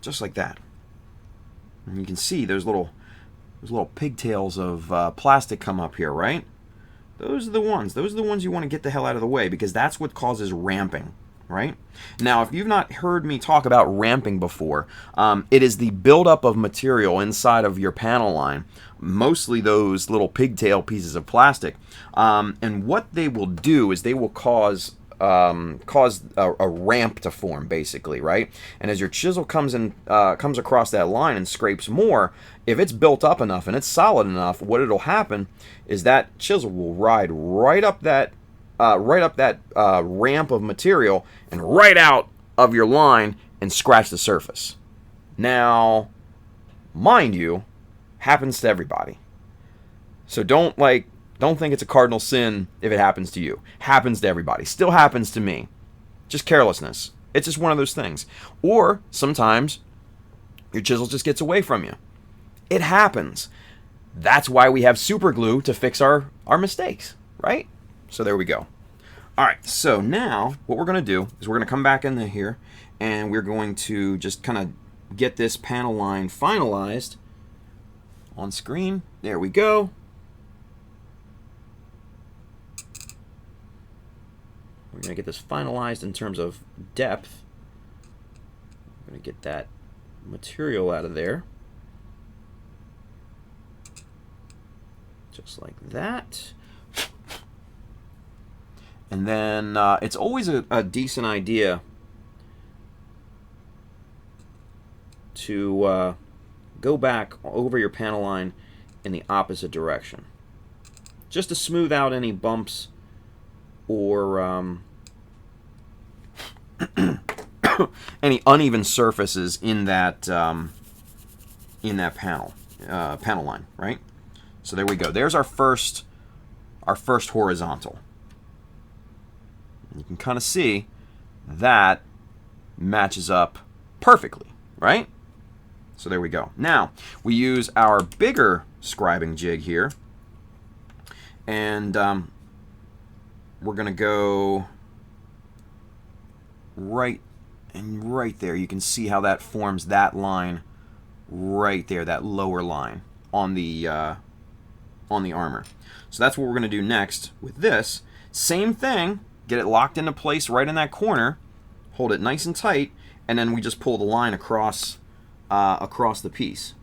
just like that. And you can see those little pigtails of plastic come up here, right? Those are the ones. Those are the ones you want to get the hell out of the way, because that's what causes ramping, right? Now, if you've not heard me talk about ramping before, it is the buildup of material inside of your panel line, mostly those little pigtail pieces of plastic. And what they will do is they will cause a ramp to form, basically, right? And as your chisel comes across that line and scrapes more, if it's built up enough and it's solid enough, what it'll happen is that chisel will ride right up that ramp of material and right out of your line and scratch the surface. Now, mind you, happens to everybody. So don't think it's a cardinal sin if it happens to you. Happens to everybody. Still happens to me. Just carelessness. It's just one of those things. Or sometimes your chisel just gets away from you. It happens. That's why we have super glue to fix our mistakes, right? So there we go. All right, so now what we're going to do is we're going to come back into here and we're going to just kind of get this panel line finalized on screen. There we go. We're going to get this finalized in terms of depth. I'm going to get that material out of there. Just like that. And then it's always a decent idea to go back over your panel line in the opposite direction, just to smooth out any bumps or any uneven surfaces in that panel line, right? So there we go. There's our first horizontal. You can kind of see that matches up perfectly, right? So there we go. Now, we use our bigger scribing jig here, and we're going to go right there. You can see how that forms that line right there, that lower line on the armor. So that's what we're going to do next with this. Same thing. Get it locked into place right in that corner, hold it nice and tight, and then we just pull the line across the piece.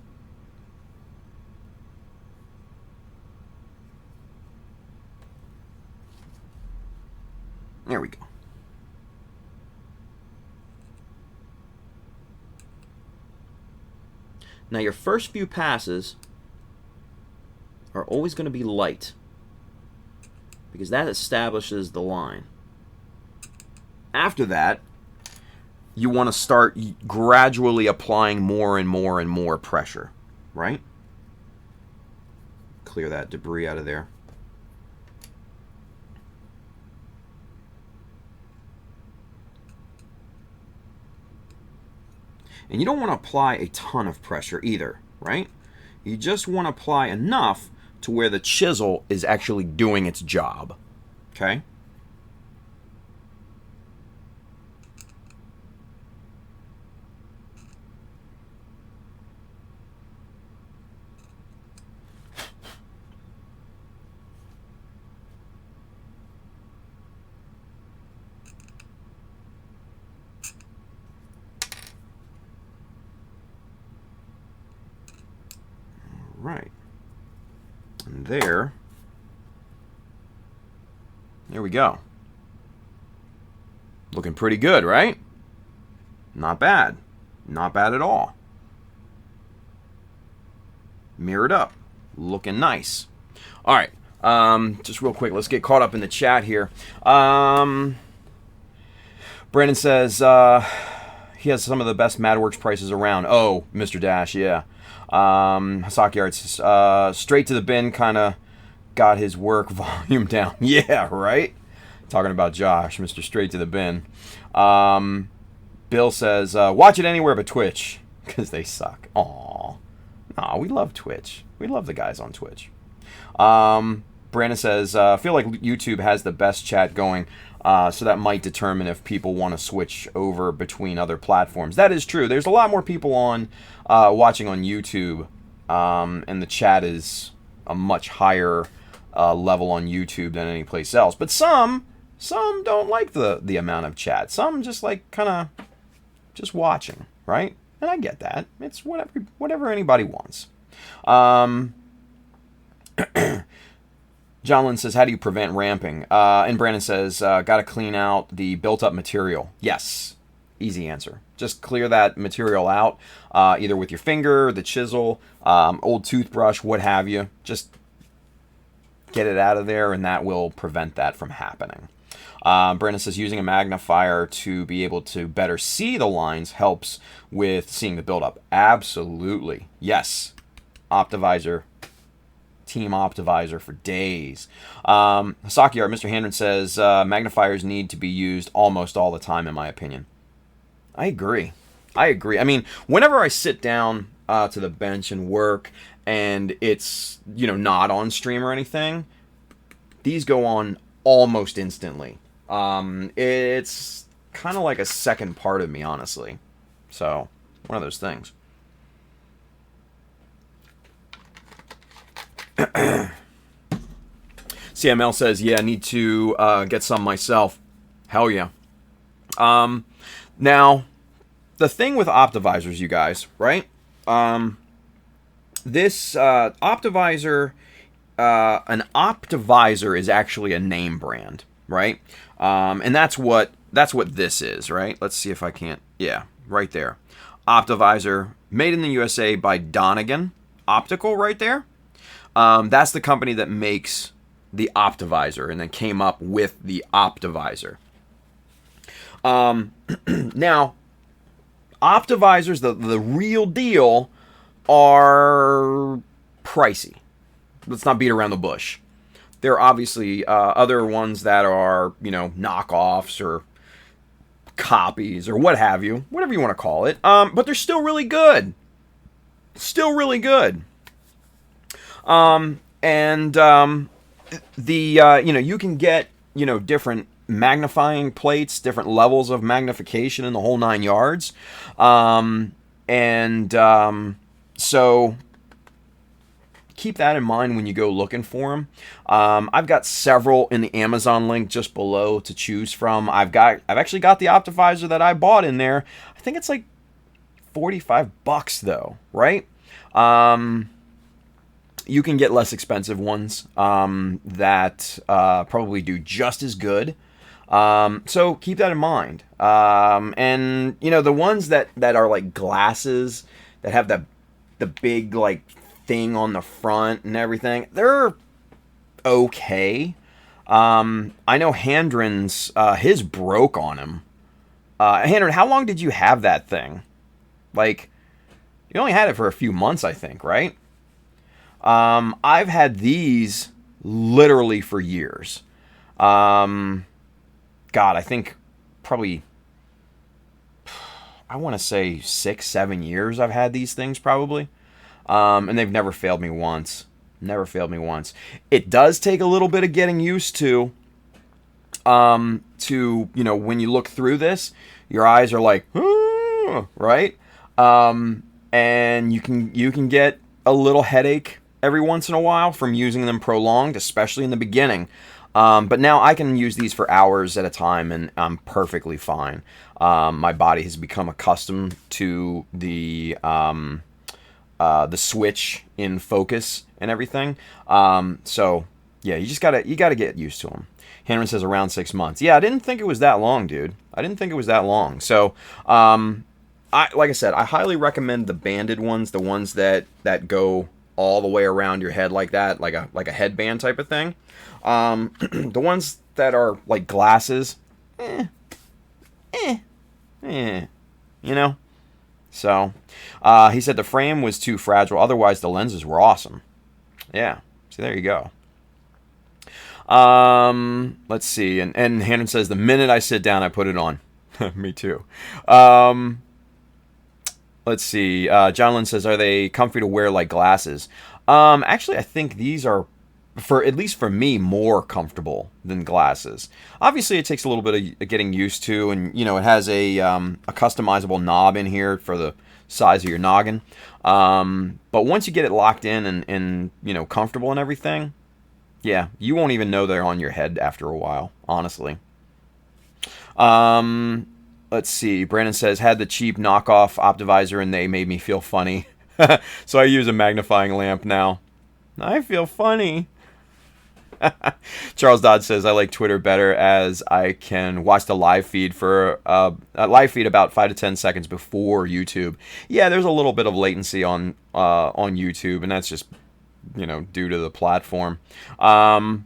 There we go. Now your first few passes are always going to be light, because that establishes the line. After that, you want to start gradually applying more and more and more pressure, right? Clear that debris out of there. And you don't want to apply a ton of pressure either, right? You just want to apply enough to where the chisel is actually doing its job, okay? Right. And there we go. Looking pretty good, right? Not bad. Not bad at all. Mirrored up. Looking nice. All right. Just real quick, let's get caught up in the chat here. Brandon says he has some of the best MadWorks prices around. Oh, Mr. Dash, yeah. Hasaki Arts, straight to the bin, kind of got his work volume down. Yeah, right? Talking about Josh, Mr. Straight to the Bin. Bill says, watch it anywhere but Twitch, because they suck. Aww. Nah, we love Twitch. We love the guys on Twitch. Brandon says, I feel like YouTube has the best chat going. So that might determine if people want to switch over between other platforms. That is true. There's a lot more people on watching on YouTube, and the chat is a much higher level on YouTube than any place else. But some don't like the amount of chat. Some just like kind of just watching, right? And I get that. It's whatever anybody wants. John Lynn says, how do you prevent ramping? And Brandon says, got to clean out the built-up material. Yes. Easy answer. Just clear that material out, either with your finger, the chisel, old toothbrush, what have you. Just get it out of there, and that will prevent that from happening. Brandon says, using a magnifier to be able to better see the lines helps with seeing the buildup. Absolutely. Yes. Optivisor. Team Optivisor for days. Hasaki Art, Mr. Handren says, magnifiers need to be used almost all the time, in my opinion. I agree. I mean, whenever I sit down to the bench and work, and it's, not on stream or anything, these go on almost instantly. It's kind of like a second part of me, honestly. So, one of those things. CML says, yeah, I need to get some myself. Hell yeah. Now, the thing with Optivisors, you guys, right? This Optivisor, an Optivisor is actually a name brand, right? And that's what this is, right? Let's see if I can't. Yeah, right there. Optivisor, made in the USA by Donegan Optical, right there. That's the company that makes the Optivisor and then came up with the Optivisor. Now, Optivisors, the real deal, are pricey. Let's not beat around the bush. There are obviously other ones that are, knockoffs or copies or what have you, whatever you want to call it. But they're still really good. Still really good. You can get, different magnifying plates, different levels of magnification in the whole 9 yards. So keep that in mind when you go looking for them. I've got several in the Amazon link just below to choose from. I've actually got the Optivisor that I bought in there. I think it's like $45 though, right? You can get less expensive ones that probably do just as good. So keep that in mind. And the ones that are like glasses that have the big like thing on the front and everything, they're okay. I know Handren's his broke on him. Handren, how long did you have that thing? Like, you only had it for a few months, I think, right? I've had these literally for years. God, I think probably, I want to say 6-7 years I've had these things probably. And they've never failed me once. Never failed me once. It does take a little bit of getting used to, when you look through this, your eyes are like, right? And you can get a little headache every once in a while from using them prolonged, especially in the beginning. But now I can use these for hours at a time, and I'm perfectly fine. My body has become accustomed to the switch in focus and everything. So yeah, you gotta get used to them. Henry says around 6 months. Yeah, I didn't think it was that long, dude. I didn't think it was that long. So, like I said, I highly recommend the banded ones, the ones that go all the way around your head like that, like a headband type of thing. The ones that are like glasses, So, he said the frame was too fragile. Otherwise, the lenses were awesome. Yeah. So there you go. Let's see. And Hannon says, the minute I sit down, I put it on. Me too. Let's see. John Lynn says, are they comfy to wear like glasses? Actually, I think these are for at least for me, more comfortable than glasses. Obviously, it takes a little bit of getting used to, and it has a customizable knob in here for the size of your noggin. But once you get it locked in and comfortable and everything, yeah, you won't even know they're on your head after a while, honestly. Let's see. Brandon says, had the cheap knockoff Optivisor and they made me feel funny. So I use a magnifying lamp now. I feel funny. Charles Dodd says, I like Twitter better as I can watch the live feed for a live feed about 5 to 10 seconds before YouTube. Yeah, there's a little bit of latency on YouTube, and that's just due to the platform. But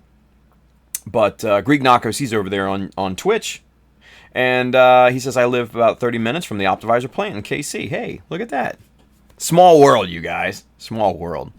Greek Nakos, he's over there on Twitch, and he says, I live about 30 minutes from the Optivisor plant in KC. Hey, look at that. Small world, you guys. Small world.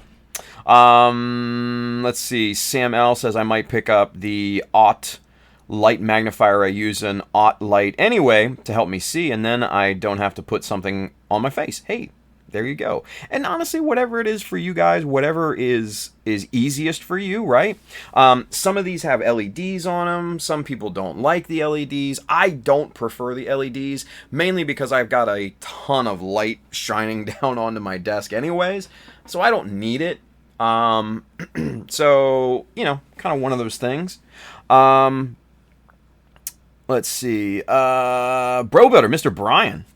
Let's see. Sam L says I might pick up the Aught light magnifier. I use an Aught light anyway to help me see, and then I don't have to put something on my face. Hey, there you go. And honestly, whatever it is for you guys, whatever is easiest for you, right? Some of these have LEDs on them. Some people don't like the LEDs. I don't prefer the LEDs, mainly because I've got a ton of light shining down onto my desk anyways, so I don't need it. So, kind of one of those things. Let's see. Bro Builder, Mr. Brian.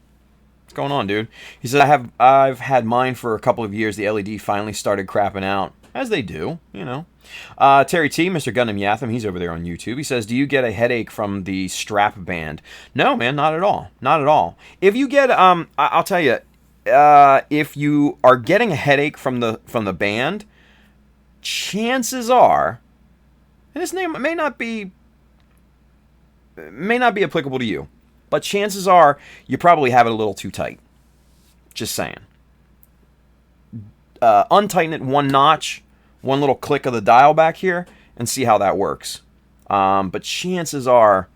What's going on, dude? He said, I've had mine for a couple of years. The LED finally started crapping out. As they do, Terry T, Mr. Gundam Yatham, he's over there on YouTube. He says, do you get a headache from the strap band? No, man, not at all. Not at all. If you get, I'll tell you, if you are getting a headache from the band, chances are, and this name may not be applicable to you, but chances are you probably have it a little too tight. Just saying. Untighten it one notch, one little click of the dial back here, and see how that works. But chances are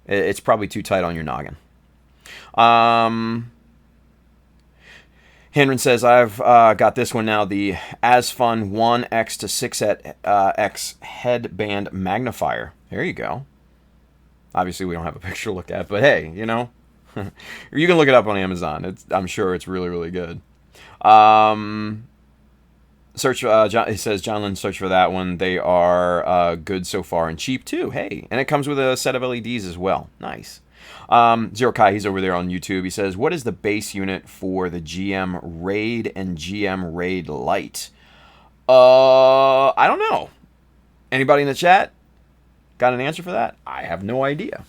it's probably too tight on your noggin. Henry says, I've got this one now, the AsFun 1X to 6X headband magnifier. There you go. Obviously, we don't have a picture to look at, but hey, you can look it up on Amazon. I'm sure it's really, really good. Search. He says, John Lynn, search for that one. They are good so far and cheap too. Hey, and it comes with a set of LEDs as well. Nice. Zero Kai, he's over there on YouTube. He says, what is the base unit for the GM Raid and GM Raid Lite? I don't know. Anybody in the chat got an answer for that? I have no idea.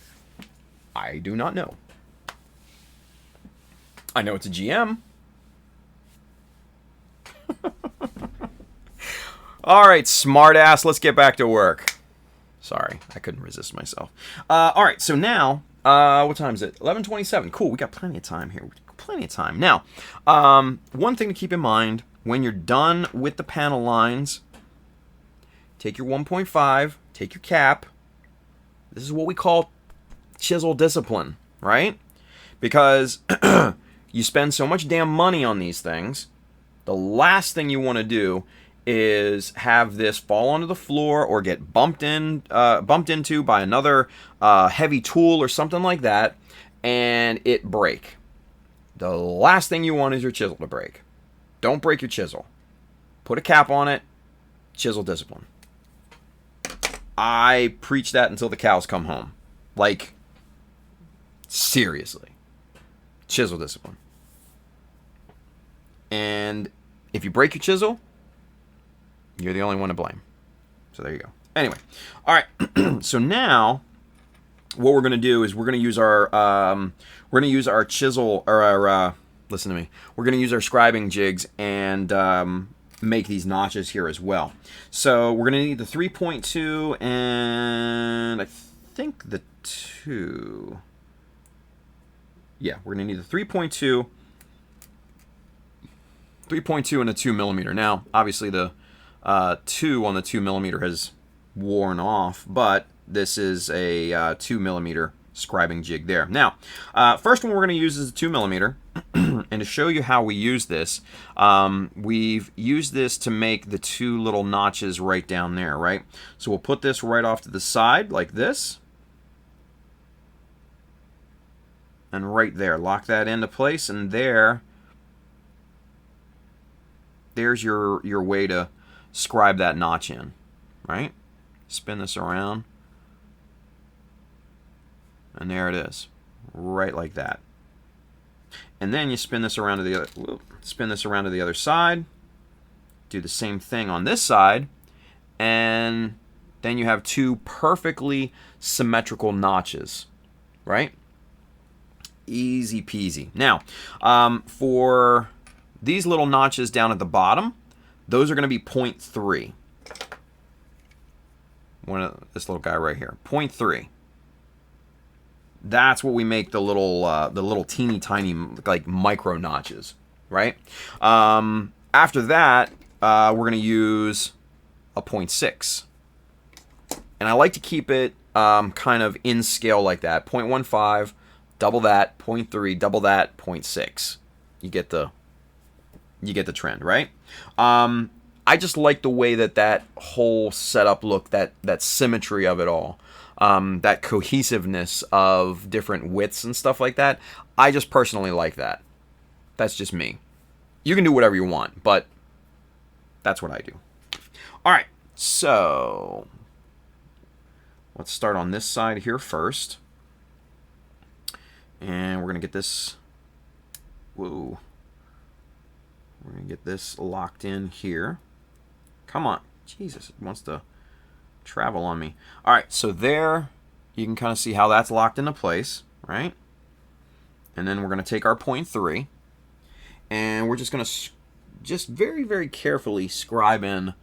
I do not know. I know it's a GM. All right, smartass, let's get back to work. Sorry, I couldn't resist myself. All right, so now, what time is it? 11:27. Cool, we got plenty of time here. Plenty of time. Now, one thing to keep in mind, when you're done with the panel lines, take your 1.5, take your cap. This is what we call chisel discipline, right? Because you spend so much damn money on these things, the last thing you want to do is have this fall onto the floor or get bumped into by another heavy tool or something like that, and it break. The last thing you want is your chisel to break. Don't break your chisel. Put a cap on it. Chisel discipline. I preach that until the cows come home. Like, seriously. Chisel discipline. And if you break your chisel, you're the only one to blame. So there you go. Anyway, all right. So now, what we're gonna do is we're gonna use our chisel or our listen to me. We're gonna use our scribing jigs and make these notches here as well. So we're gonna need the 3.2 and I think the 2. Yeah, we're gonna need the 3.2 and a 2 millimeter. Now, obviously the 2 on the 2 millimeter has worn off, but this is a 2 millimeter scribing jig there. Now, first one we're going to use is a 2 millimeter. And to show you how we use this, we've used this to make the two little notches right down there, right? So we'll put this right off to the side like this. And right there, lock that into place, and there's your way to scribe that notch in, right? Spin this around, and there it is, right like that. And then you spin this around to the other side. Do the same thing on this side, and then you have two perfectly symmetrical notches, right? Easy peasy. Now, for these little notches down at the bottom, those are going to be 0.3. This little guy right here, 0.3. That's what we make the little teeny tiny like micro notches, right? After that, we're going to use a 0.6, and I like to keep it kind of in scale like that. 0.15, double that, 0.3, double that, 0.6. You get the trend, right? I just like the way that whole setup looked, that symmetry of it all. That cohesiveness of different widths and stuff like that. I just personally like that. That's just me. You can do whatever you want, but that's what I do. All right, so let's start on this side here first. And we're going to get this, whoa, we're going to get this locked in here. Come on. Jesus, it wants to travel on me. All right, so there you can kind of see how that's locked into place, right? And then we're going to take our 0.3, and we're just going to very, very carefully scribe in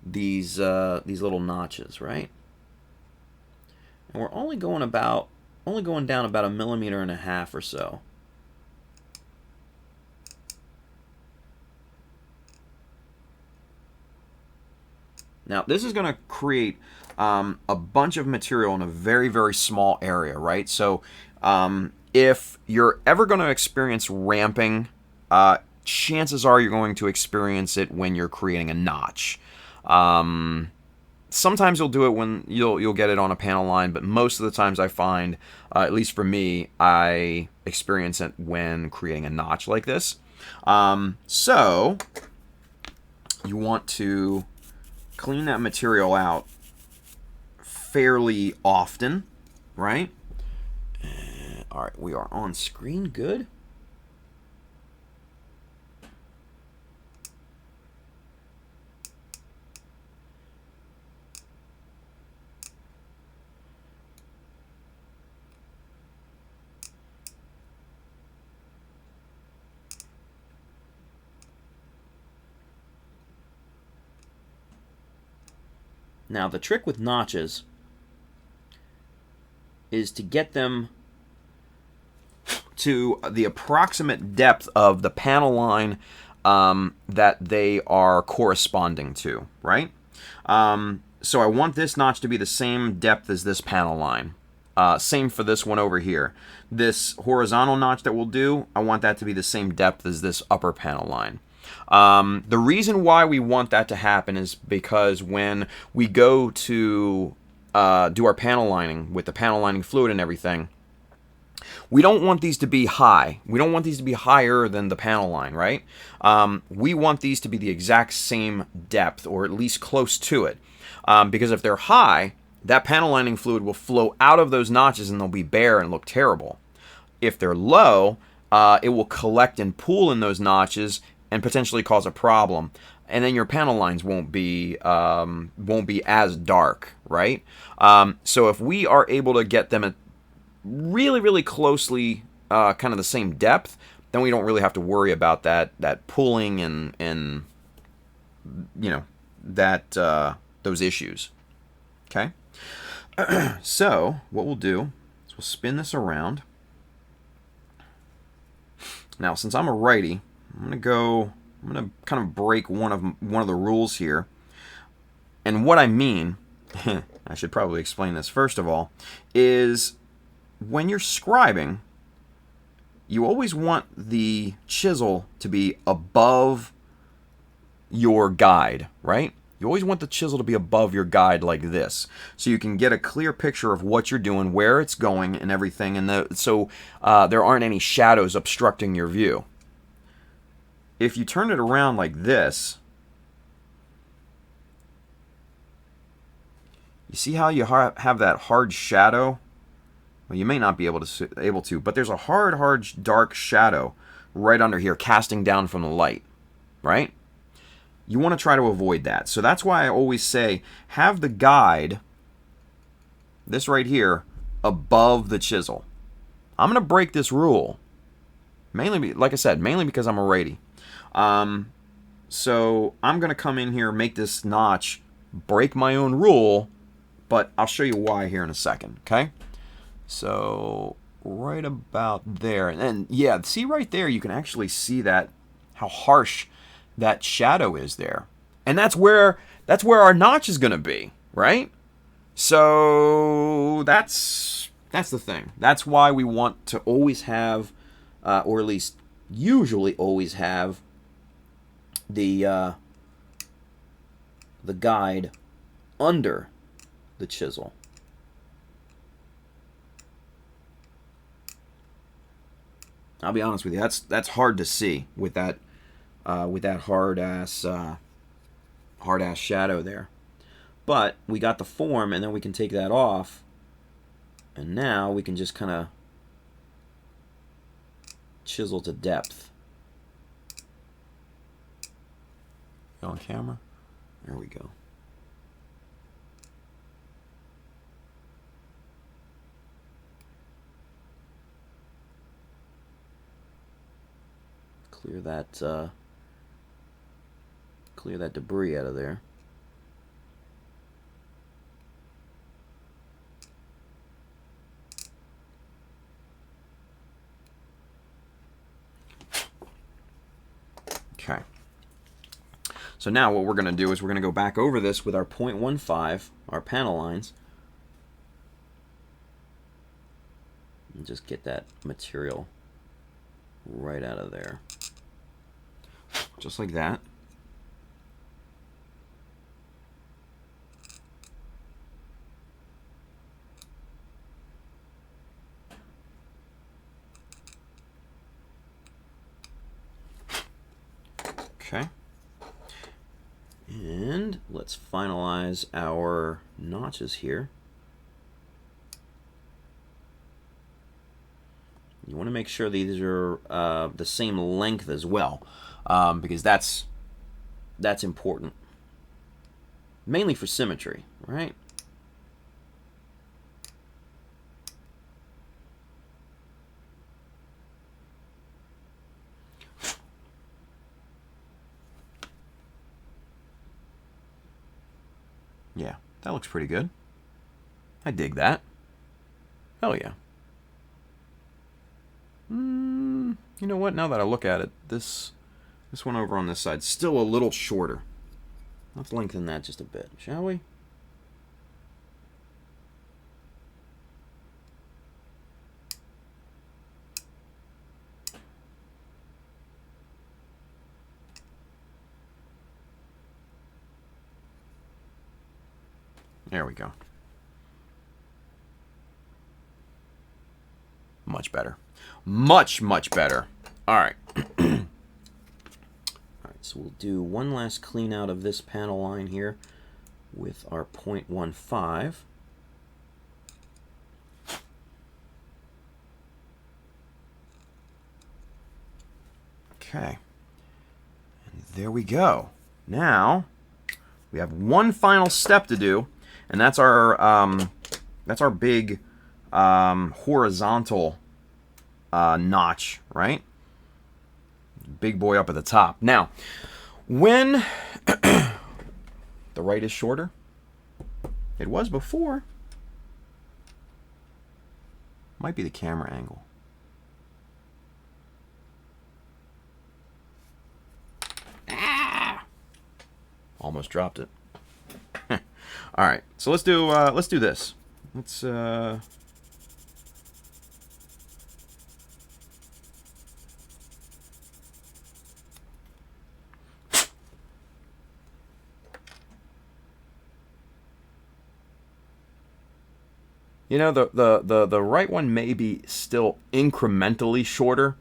these little notches, right? And we're only going down about 1.5 millimeters or so. Now, this is going to create a bunch of material in a very, very small area, right? So if you're ever going to experience ramping, chances are you're going to experience it when you're creating a notch. Sometimes you'll do it when you'll get it on a panel line, but most of the times I find, at least for me, I experience it when creating a notch like this. So you want to clean that material out fairly often, right? All right, we are on screen. Good. Now, the trick with notches is to get them to the approximate depth of the panel line that they are corresponding to, right? So I want this notch to be the same depth as this panel line. Same for this one over here. This horizontal notch that we'll do, I want that to be the same depth as this upper panel line. The reason why we want that to happen is because when we go to do our panel lining with the panel lining fluid and everything, we don't want these to be high. We don't want these to be higher than the panel line, right? We want these to be the exact same depth, or at least close to it. Because if they're high, that panel lining fluid will flow out of those notches and they'll be bare and look terrible. If they're low, it will collect and pool in those notches and potentially cause a problem, and then your panel lines won't be as dark, right? So if we are able to get them at really, really closely kind of the same depth, then we don't really have to worry about that pooling and you know, that those issues. Okay. So what we'll do is we'll spin this around. Now, since I'm a righty, I'm gonna kind of break one of the rules here. And what I mean, I should probably explain this first of all, is when you're scribing, you always want the chisel to be above your guide, right? You always want the chisel to be above your guide like this, so you can get a clear picture of what you're doing, where it's going, and everything, and so there aren't any shadows obstructing your view. If you turn it around like this, you see how you have that hard shadow? Well, you may not be able to, but there's a hard, dark shadow right under here, casting down from the light, right? You want to try to avoid that. So that's why I always say, have the guide, this right here, above the chisel. I'm going to break this rule, mainly, like I said, mainly because I'm a righty. So I'm going to come in here, make this notch, break my own rule, but I'll show you why here in a second, okay? So right about there, and yeah, see right there, you can actually see that, how harsh that shadow is there, and that's where our notch is going to be, right? So that's the thing. That's why we want to always have, or at least usually always have, the guide under the chisel. I'll be honest with you, that's hard to see with that hard ass shadow there. But we got the form, and then we can take that off, and now we can just kind of chisel to depth. On camera, there we go. Clear that debris out of there. Okay. So now what we're going to do is we're going to go back over this with our 0.15, our panel lines, and just get that material right out of there. Just like that. Okay. And let's finalize our notches here. You want to make sure these are the same length as well, because that's important, mainly for symmetry, right? Yeah, that looks pretty good. I dig that. Hell yeah. You know what? Now that I look at it, this one over on this side is still a little shorter. Let's lengthen that just a bit, shall we? There we go. Much better. Much better. All right. All right, so we'll do one last clean out of this panel line here with our 0.15. Okay. And there we go. Now, we have one final step to do, and that's our big horizontal notch, right? Big boy up at the top. Now, when the right is shorter, it was before. Might be the camera angle. Ah! Almost dropped it. All right, so let's do this. Let's You know, the right one may be still incrementally shorter,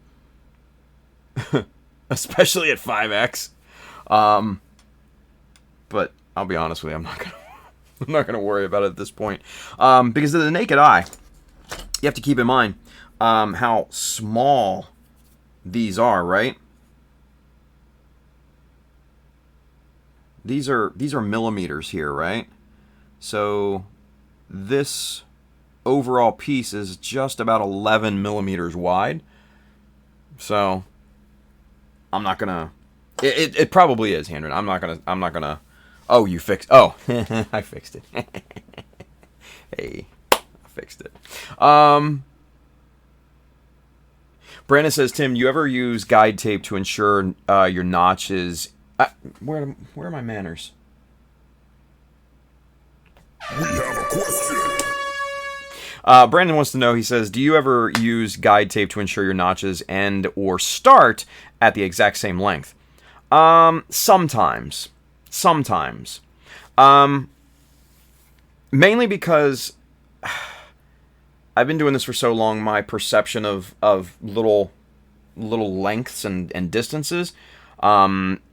especially at 5x. But I'll be honest with you, I'm not gonna worry about it at this point, because to the naked eye, you have to keep in mind how small these are, right? These are millimeters here, right? So this overall piece is just about 11 millimeters wide. So I'm not gonna. It probably is, Handren. I'm not gonna. Oh, you fixed. Oh, I fixed it. Hey, I fixed it. Brandon says, Tim, you ever use guide tape to ensure your notches? Where are my manners? We have a question. Brandon wants to know, he says, do you ever use guide tape to ensure your notches end or start at the exact same length? Sometimes. Mainly because I've been doing this for so long, my perception of little lengths and distances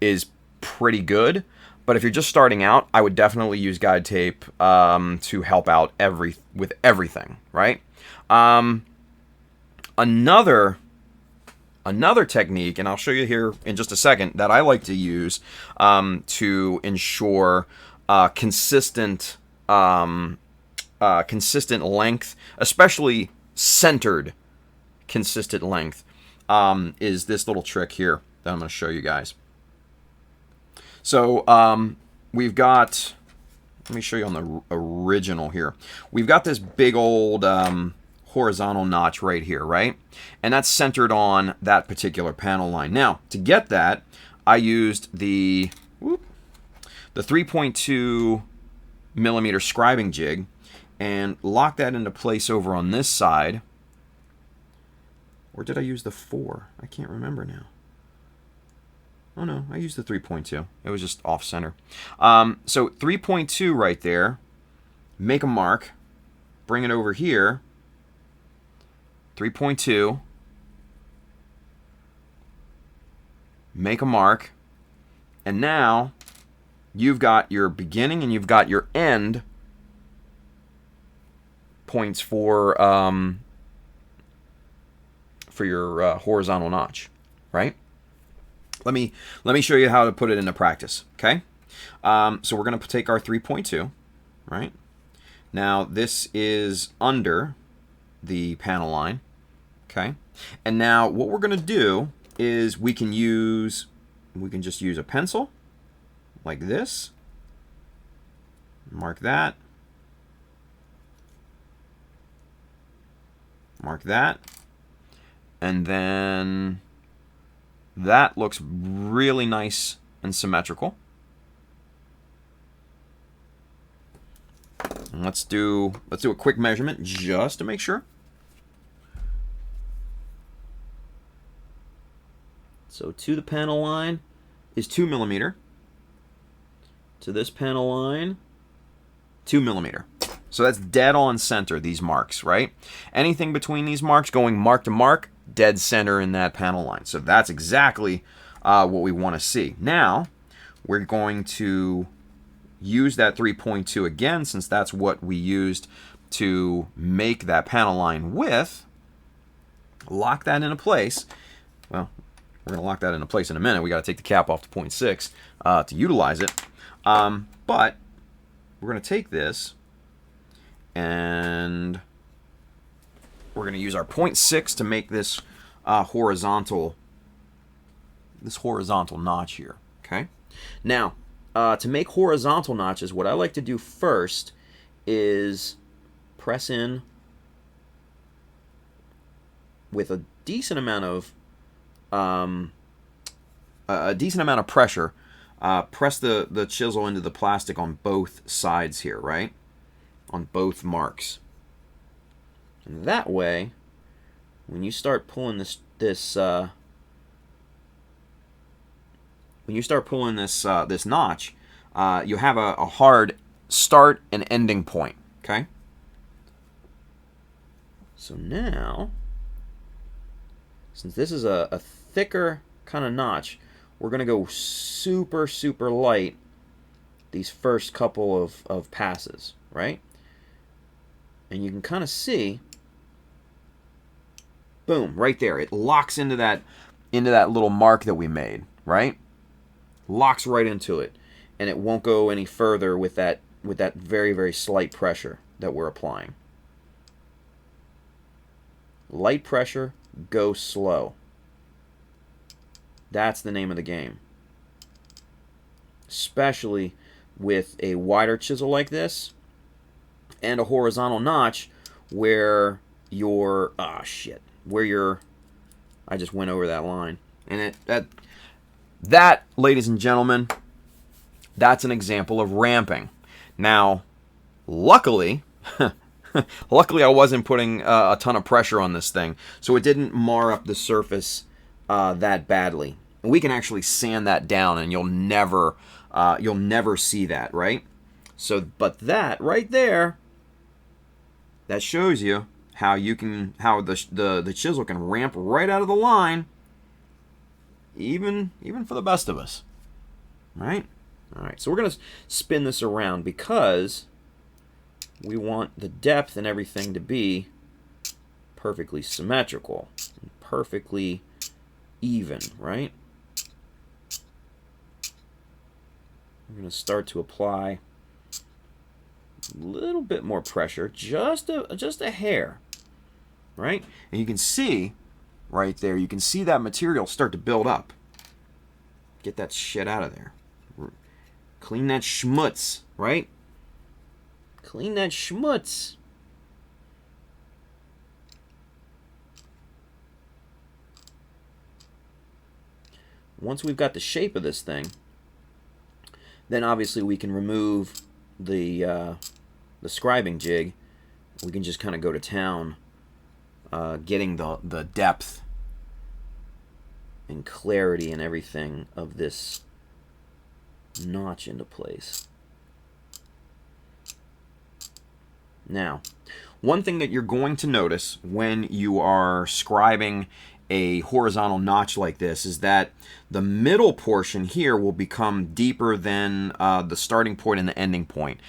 is pretty good. But if you're just starting out, I would definitely use guide tape to help out with everything, right? Another technique, and I'll show you here in just a second, that I like to use to ensure consistent length, especially centered consistent length, is this little trick here that I'm going to show you guys. So we've got, let me show you on the original here. We've got this big old horizontal notch right here, right? And that's centered on that particular panel line. Now, to get that, I used the 3.2 millimeter scribing jig and locked that into place over on this side. Or did I use the 4? I can't remember now. Oh no, I used the 3.2. It was just off center. So 3.2 right there. Make a mark. Bring it over here. 3.2. Make a mark. And now you've got your beginning and you've got your end points for your horizontal notch, right? Let me show you how to put it into practice, okay? So we're going to take our 3.2, right? Now this is under the panel line, okay? And now what we're going to do is we can just use a pencil like this. Mark that. Mark that. And then that looks really nice and symmetrical. And let's do a quick measurement just to make sure. So to the panel line is 2 millimeter. To this panel line, 2 millimeter. So that's dead on center, these marks, right? Anything between these marks going mark to mark, dead center in that panel line. So that's exactly what we want to see. Now, we're going to use that 3.2 again, since that's what we used to make that panel line with. Lock that into place. Well, we're going to lock that into place in a minute. We got to take the cap off to 0.6 to utilize it. But we're going to take this and we're going to use our 0.6 to make this horizontal notch here. Okay. Now, to make horizontal notches, what I like to do first is press in with a decent amount of pressure. Press the chisel into the plastic on both sides here, right? On both marks. And that way, when you start pulling this notch, you have a hard start and ending point. Okay. So now, since this is a thicker kind of notch, we're going to go super, super light these first couple of passes, right? And you can kind of see, boom, right there. It locks into that little mark that we made, right? Locks right into it. And it won't go any further with that very, very slight pressure that we're applying. Light pressure, go slow. That's the name of the game. Especially with a wider chisel like this and a horizontal notch where your I just went over that line. And that, ladies and gentlemen, that's an example of ramping. Now, luckily, luckily I wasn't putting a ton of pressure on this thing, so it didn't mar up the surface that badly. And we can actually sand that down, and you'll never see that, right? So, but that right there, that shows you how the chisel can ramp right out of the line, even for the best of us, right? All right, so we're gonna spin this around because we want the depth and everything to be perfectly symmetrical, and perfectly even, right? We're going to start to apply a little bit more pressure, just a hair, right? And you can see right there, you can see that material start to build up. Get that shit out of there. Clean that schmutz, right? Clean that schmutz. Once we've got the shape of this thing, then obviously we can remove the scribing jig. We can just kind of go to town getting the depth and clarity and everything of this notch into place. Now, one thing that you're going to notice when you are scribing a horizontal notch like this is that the middle portion here will become deeper than the starting point and the ending point.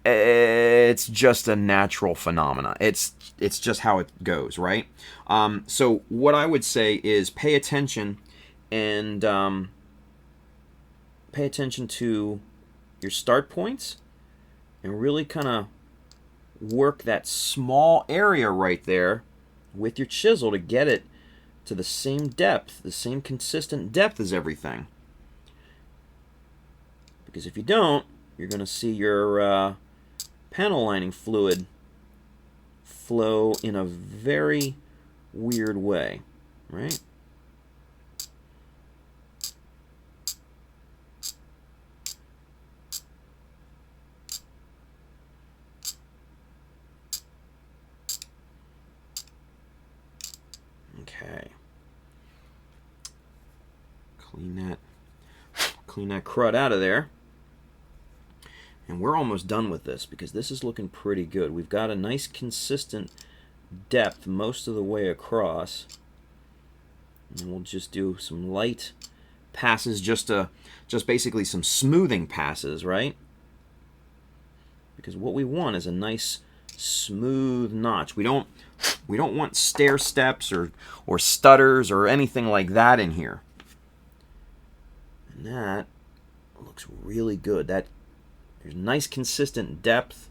It's just a natural phenomena. It's just how it goes, right? So what I would say is pay attention and pay attention to your start points and really kind of work that small area right there with your chisel to get it to the same depth, the same consistent depth as everything. Because if you don't, you're going to see your panel lining fluid flow in a very weird way, right? Okay. Clean that crud out of there. And we're almost done with this because this is looking pretty good. We've got a nice consistent depth most of the way across. And we'll just do some light passes, just basically some smoothing passes, right? Because what we want is a nice smooth notch. We don't want stair steps or stutters or anything like that in here. And that looks really good. There's nice consistent depth.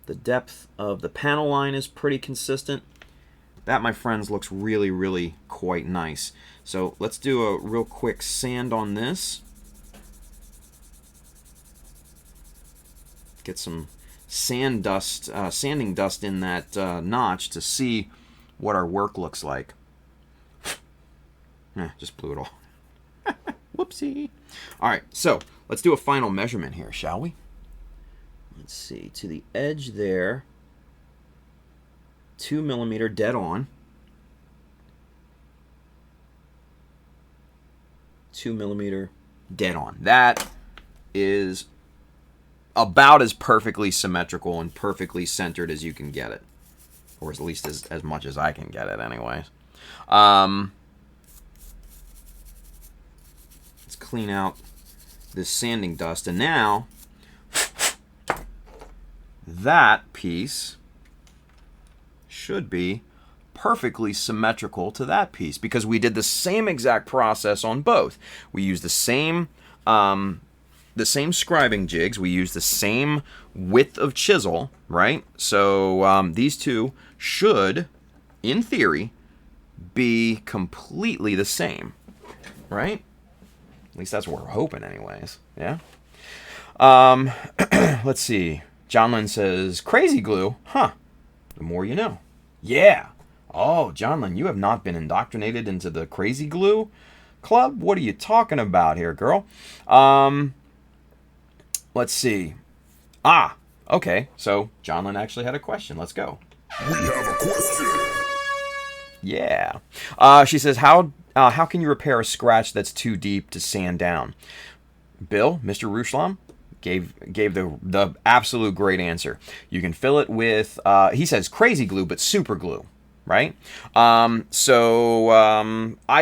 The depth of the panel line is pretty consistent. That, my friends, looks really, really quite nice. So let's do a real quick sand on this. Get some sanding dust in that notch to see what our work looks like. Just blew it all. Whoopsie. All right, so let's do a final measurement here, shall we? Let's see, to the edge there, 2 millimeter dead on. 2 millimeter dead on. That is about as perfectly symmetrical and perfectly centered as you can get it. Or at least as much as I can get it anyways. Let's clean out this sanding dust. And now, that piece should be perfectly symmetrical to that piece because we did the same exact process on both. We used the same scribing jigs. We used the same width of chisel, right? So these two should, in theory, be completely the same, right? At least that's what we're hoping anyways, yeah? Let's see. John Lynn says, crazy glue, huh? The more you know. Yeah. Oh, John Lynn, you have not been indoctrinated into the crazy glue club? What are you talking about here, girl? Let's see. Ah, okay. So John Lynn actually had a question. Let's go. We have a question. Yeah. She says, how can you repair a scratch that's too deep to sand down? Bill, Mr. Ruslam, gave the absolute great answer. You can fill it with, he says crazy glue, but super glue, right? I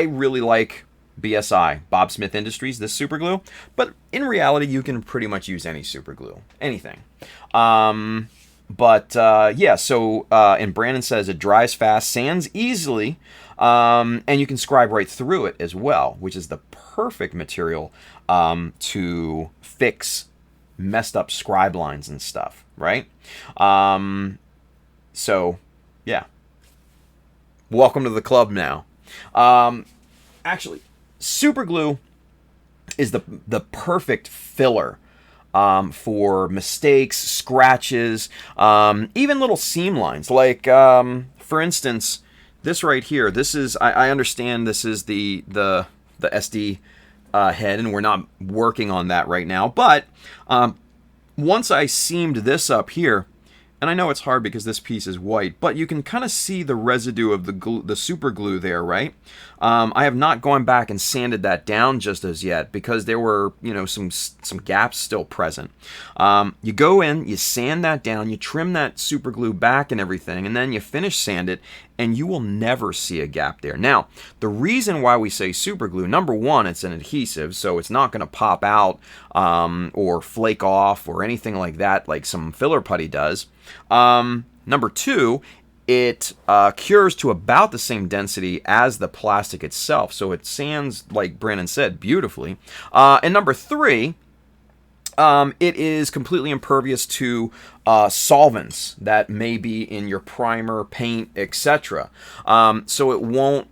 really like BSI, Bob Smith Industries, this super glue, but in reality, you can pretty much use any super glue, anything. And Brandon says it dries fast, sands easily, and you can scribe right through it as well, which is the perfect material to fix messed up scribe lines and stuff, right? Yeah. Welcome to the club now. Actually, super glue is the perfect filler for mistakes, scratches, even little seam lines. Like, for instance, this right here. This is I understand this is the SD head, and we're not working on that right now. But once I seamed this up here, and I know it's hard because this piece is white, but you can kind of see the residue of the super glue there, right? I have not gone back and sanded that down just as yet because there were, some gaps still present. You go in, you sand that down, you trim that super glue back and everything, and then you finish sand it, and you will never see a gap there. Now, the reason why we say super glue, number one, it's an adhesive, so it's not going to pop out or flake off or anything like that, like some filler putty does. Number two, it cures to about the same density as the plastic itself, so it sands, like Brandon said, beautifully. And number three, it is completely impervious to solvents that may be in your primer, paint, etc. So it won't,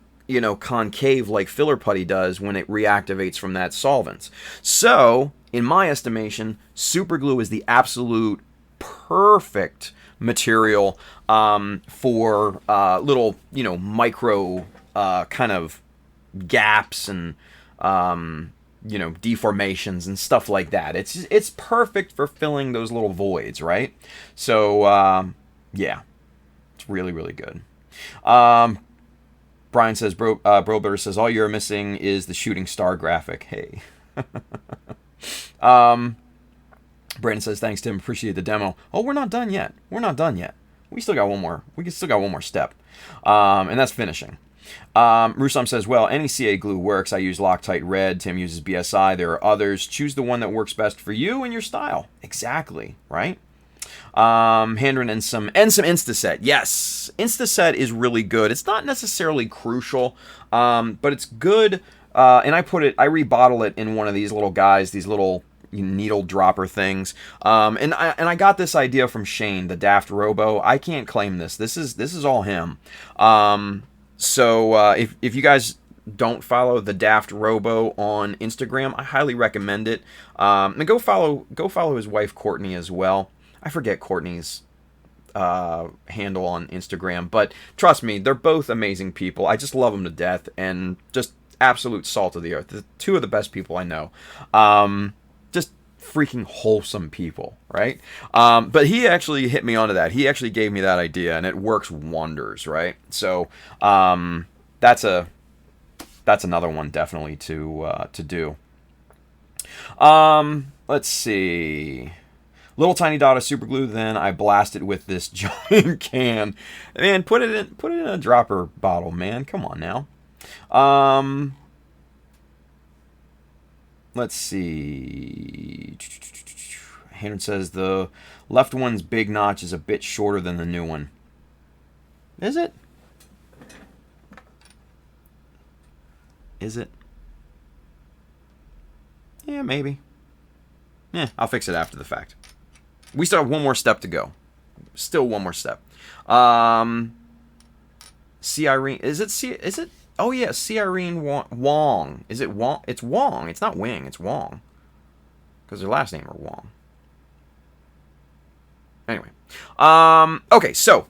concave like filler putty does when it reactivates from that solvent. So, in my estimation, super glue is the absolute perfect material for little, micro kind of gaps and deformations and stuff like that. It's perfect for filling those little voids, right? So yeah, it's really, really good. Brian says, Brobutter says, all you're missing is the shooting star graphic. Hey. Brandon says, thanks, Tim. Appreciate the demo. Oh, we're not done yet. We still got one more. We still got one more step. And that's finishing. Rusam says, well, any CA glue works. I use Loctite Red. Tim uses BSI. There are others. Choose the one that works best for you and your style. Exactly, right? Handren and some Instaset. Yes, Instaset is really good. It's not necessarily crucial, but it's good. And I rebottle it in one of these little guys, these little needle dropper things. And I got this idea from Shane, the Daft Robo. I can't claim this. This is all him. So if you guys don't follow the Daft Robo on Instagram, I highly recommend it. And go follow his wife Courtney as well. I forget Courtney's handle on Instagram, but trust me, they're both amazing people. I just love them to death, and just absolute salt of the earth. The two of the best people I know. Just freaking wholesome people, right? But he actually hit me onto that. He actually gave me that idea, and it works wonders, right? So that's another one definitely to do. Let's see. little tiny dot of super glue, then I blast it with this giant can. Man, put it in a dropper bottle, man. Come on now. Let's see. Hayden says the left one's big notch is a bit shorter than the new one. Is it? Is it? Yeah, maybe. Yeah, I'll fix it after the fact. We still have one more step to go. Still one more step. C. Irene. Is it? Oh, yeah. C. Irene Wong. Is it Wong? It's Wong. It's not Wing. It's Wong. Because their last name are Wong. Anyway. Okay, so.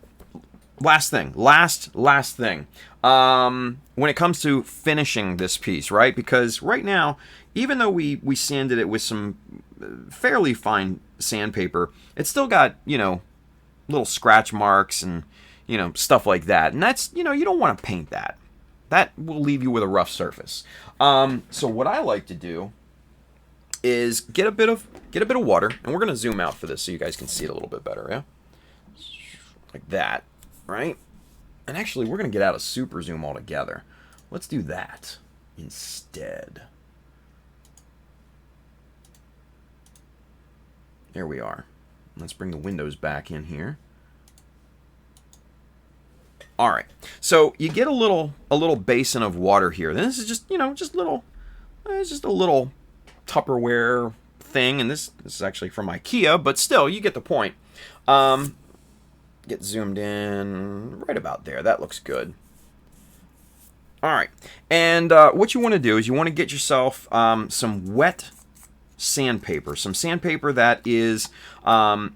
Last thing. Last thing. When it comes to finishing this piece, right? Because right now, even though we sanded it with some fairly fine sandpaper, it's still got, little scratch marks and, stuff like that. And that's, you don't want to paint that. That will leave you with a rough surface. So what I like to do is get a bit of water, and we're going to zoom out for this so you guys can see it a little bit better, yeah? Like that, right? And actually, we're going to get out of super zoom altogether. Let's do that instead. There we are. Let's bring the windows back in here. All right. So you get a little basin of water here. Then this is just, it's just a little Tupperware thing, and this is actually from IKEA, but still, you get the point. Get zoomed in right about there. That looks good. All right. And what you want to do is you want to get yourself some wet sandpaper. Some sandpaper that is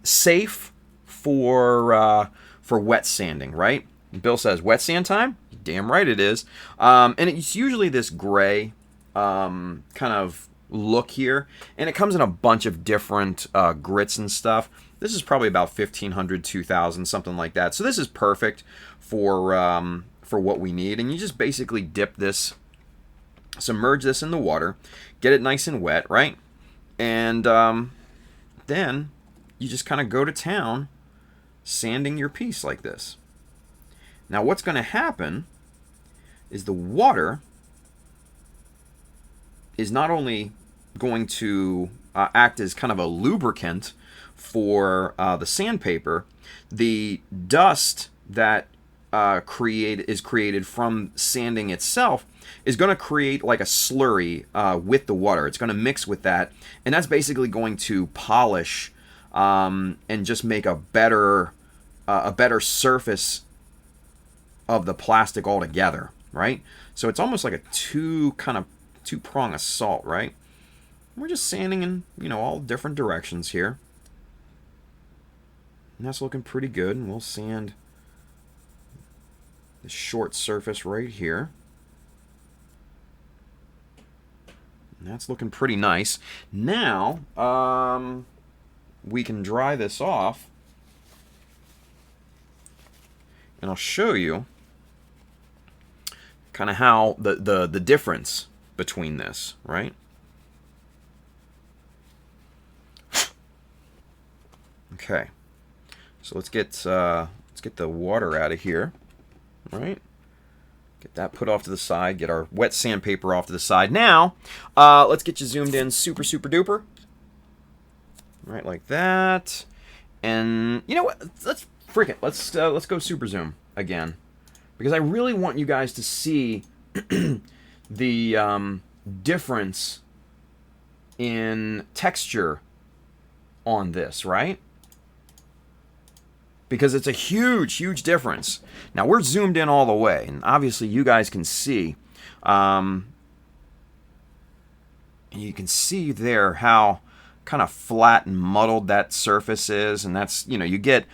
safe for wet sanding, right? Bill says, wet sand time? Damn right it is. And it's usually this gray kind of look here. And it comes in a bunch of different grits and stuff. This is probably about 1,500, 2,000, something like that. So this is perfect for what we need. And you just basically dip this, submerge this in the water, get it nice and wet, right? And then you just kind of go to town sanding your piece like this. Now what's going to happen is the water is not only going to act as kind of a lubricant for the sandpaper, the dust that is created from sanding itself is going to create like a slurry with the water. It's going to mix with that, and that's basically going to polish and just make a better surface of the plastic altogether, right? So it's almost like a two-prong assault, right? We're just sanding in, all different directions here. And that's looking pretty good, and we'll sand the short surface right here. And that's looking pretty nice. Now, we can dry this off, and I'll show you kind of how the difference between this, right? Okay, so let's get the water out of here, right? Get that put off to the side. Get our wet sandpaper off to the side. Now, let's get you zoomed in, super duper, right, like that. And you know what? Let's let's go super zoom again, because I really want you guys to see the difference in texture on this, right? Because it's a huge difference. Now we're zoomed in all the way, and obviously you guys can see, and you can see there how kind of flat and muddled that surface is, and that's, you get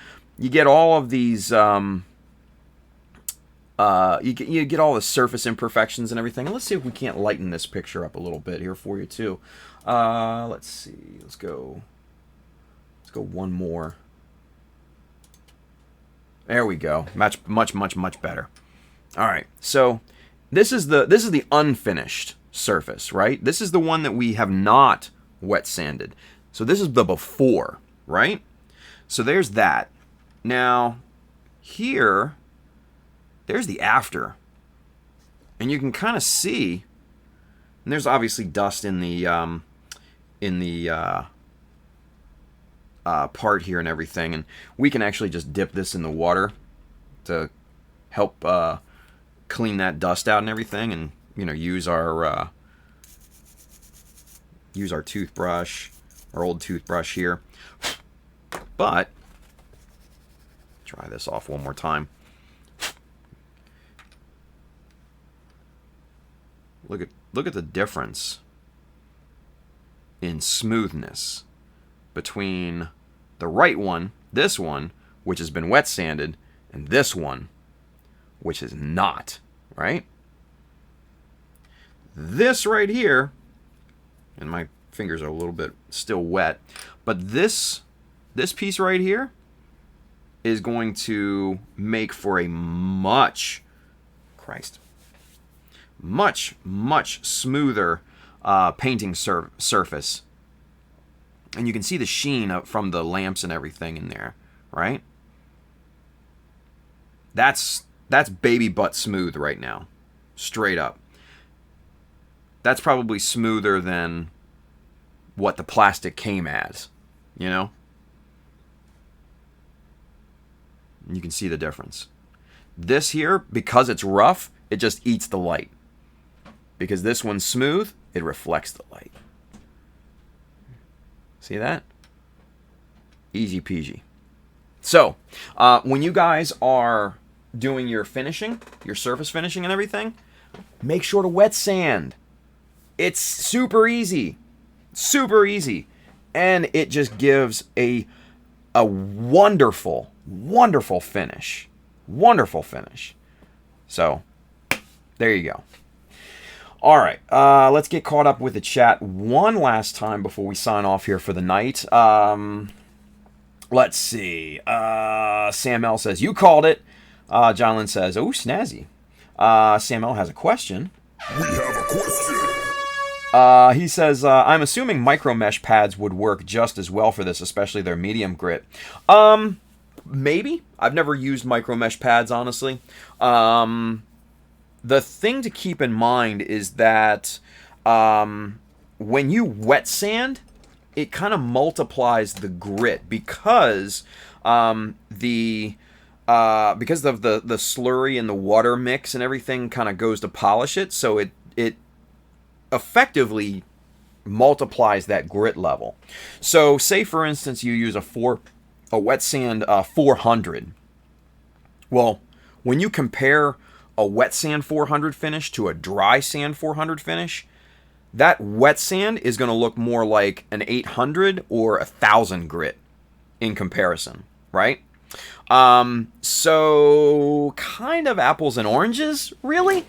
all of these you get all the surface imperfections and everything. And let's see if we can't lighten this picture up a little bit here for you too. Let's see. Let's go one more. There we go. Much better. All right. So this is the unfinished surface, right? This is the one that we have not wet sanded. So this is the before. right? So there's that. Now, here, there's the after. And you can kind of see, and there's obviously dust in the part here and everything, and we can actually just dip this in the water to help clean that dust out and everything, and use our toothbrush, our old toothbrush here. But try this off one more time. Look at the difference in smoothness between the right one, this one, which has been wet sanded, and this one, which is not, right? This right here, and my fingers are a little bit still wet, but this piece right here is going to make for a much smoother painting surface. And you can see the sheen from the lamps and everything in there, right? That's baby butt smooth right now. Straight up. That's probably smoother than what the plastic came as, You can see the difference. This here, because it's rough, it just eats the light. Because this one's smooth, it reflects the light. See that? Easy peasy. So, when you guys are doing your finishing, your surface finishing and everything, make sure to wet sand. It's super easy. Super easy. And it just gives a wonderful, wonderful finish. Wonderful finish. So, there you go. All right, let's get caught up with the chat one last time before we sign off here for the night. Let's see. Sam L says, you called it. John Lynn says, oh, snazzy. Sam L has a question. We have a question. He says, I'm assuming micro mesh pads would work just as well for this, especially their medium grit. Maybe. I've never used micro mesh pads, honestly. The thing to keep in mind is that when you wet sand, it kind of multiplies the grit because of the slurry and the water mix and everything kind of goes to polish it, so it effectively multiplies that grit level. So, say for instance you use a wet sand 400. Well, when you compare a wet sand 400 finish to a dry sand 400 finish, that wet sand is going to look more like an 800 or 1,000 grit in comparison, right? So kind of apples and oranges, really.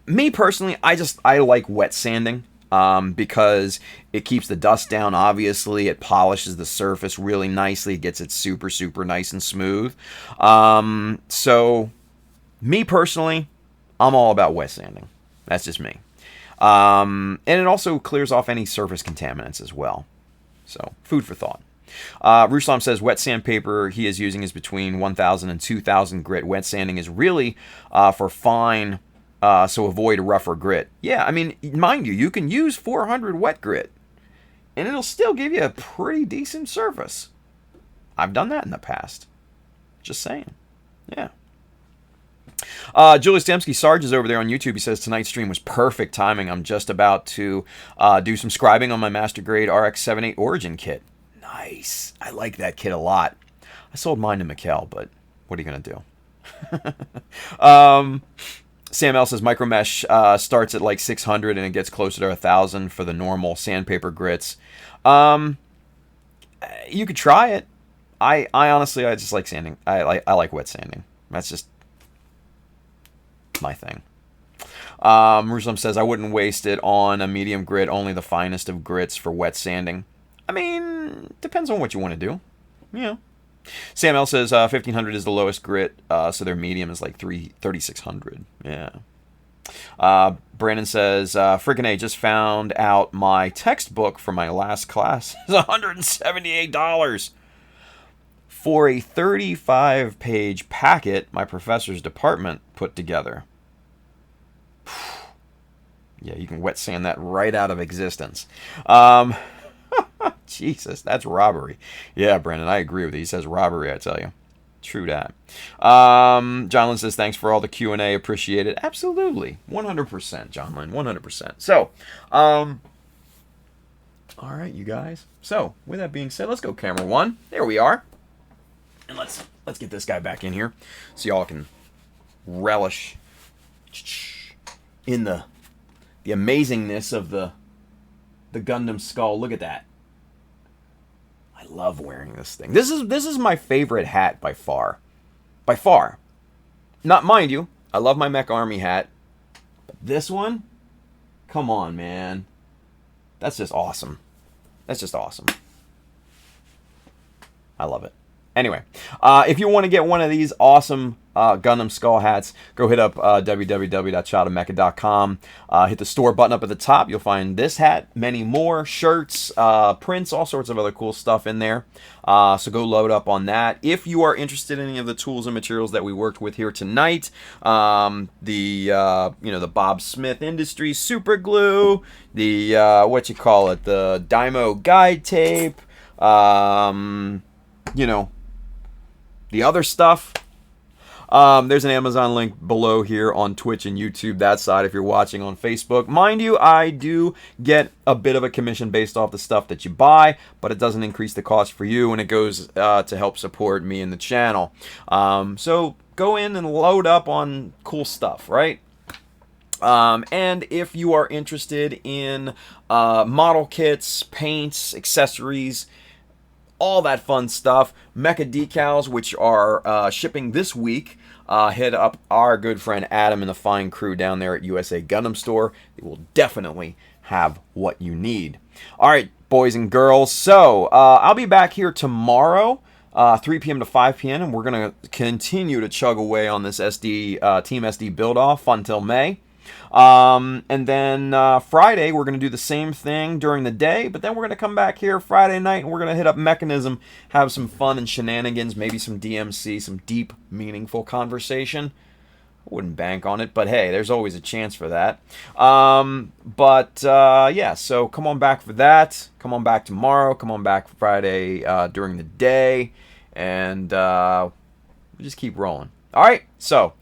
Me personally, I like wet sanding because it keeps the dust down, obviously. It polishes the surface really nicely. It gets it super, super nice and smooth. So me personally, I'm all about wet sanding. That's just me. And it also clears off any surface contaminants as well. So, food for thought. Ruslam says wet sandpaper he is using is between 1,000 and 2,000 grit. Wet sanding is really for fine, so avoid rougher grit. Yeah, I mean, mind you can use 400 wet grit, and it'll still give you a pretty decent surface. I've done that in the past. Just saying. Yeah. Julius Dembski Sarge is over there on YouTube. He says tonight's stream was perfect timing. I'm just about to do some scribing on my master grade RX-78 Origin kit. Nice. I like that kit a lot. I sold mine to Mikkel, but what are you going to do? Sam L says micro mesh starts at like 600 and it gets closer to 1,000 for the normal sandpaper grits. You could try it. I honestly, I just like sanding. I like wet sanding. That's just my thing. Muslim says I wouldn't waste it on a medium grit, only the finest of grits for wet sanding. I mean, depends on what you want to do. Yeah. Sam L says 1,500 is the lowest grit, so their medium is like 3,600. Yeah. Brandon says, freaking A, just found out my textbook for my last class is $178 for a 35-page packet my professor's department put together. Yeah, you can wet sand that right out of existence. Jesus, that's robbery. Yeah, Brandon, I agree with you. He says robbery, I tell you. True that. John Lynn says, thanks for all the Q&A. Appreciate it. Absolutely. 100%, John Lynn. 100%. So, all right, you guys. So, with that being said, let's go camera one. There we are. And let's get this guy back in here so y'all can relish in the amazingness of the Gundam skull. Look at that. I love wearing this thing. This is my favorite hat by far. By far. Not, mind you, I love my Mech Army hat. But this one? Come on, man. That's just awesome. That's just awesome. I love it. Anyway, if you want to get one of these awesome Gundam Skull hats, go hit up www.childofmecha.com. Hit the store button up at the top. You'll find this hat, many more, shirts, prints, all sorts of other cool stuff in there. So go load up on that. If you are interested in any of the tools and materials that we worked with here tonight, the Bob Smith Industries super glue, the the Dymo guide tape, the other stuff. There's an Amazon link below here on Twitch and YouTube, that side if you're watching on Facebook. Mind you, I do get a bit of a commission based off the stuff that you buy, but it doesn't increase the cost for you, and it goes to help support me and the channel. So go in and load up on cool stuff, right? And if you are interested in model kits, paints, accessories, all that fun stuff, Mecha Decals, which are shipping this week, hit up our good friend Adam and the fine crew down there at USA Gundam Store. They will definitely have what you need. All right, boys and girls, so I'll be back here tomorrow, 3 p.m. to 5 p.m., and we're going to continue to chug away on this Team SD build-off until May. And then Friday, we're going to do the same thing during the day, but then we're going to come back here Friday night, and we're going to hit up Mechanism, have some fun and shenanigans, maybe some DMC, some deep, meaningful conversation. I wouldn't bank on it, but hey, there's always a chance for that. Yeah, so come on back for that. Come on back tomorrow. Come on back Friday during the day, and we'll just keep rolling. All right, so,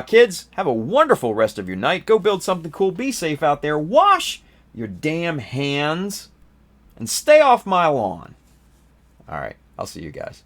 kids, have a wonderful rest of your night. Go build something cool. Be safe out there. Wash your damn hands and stay off my lawn. All right, I'll see you guys.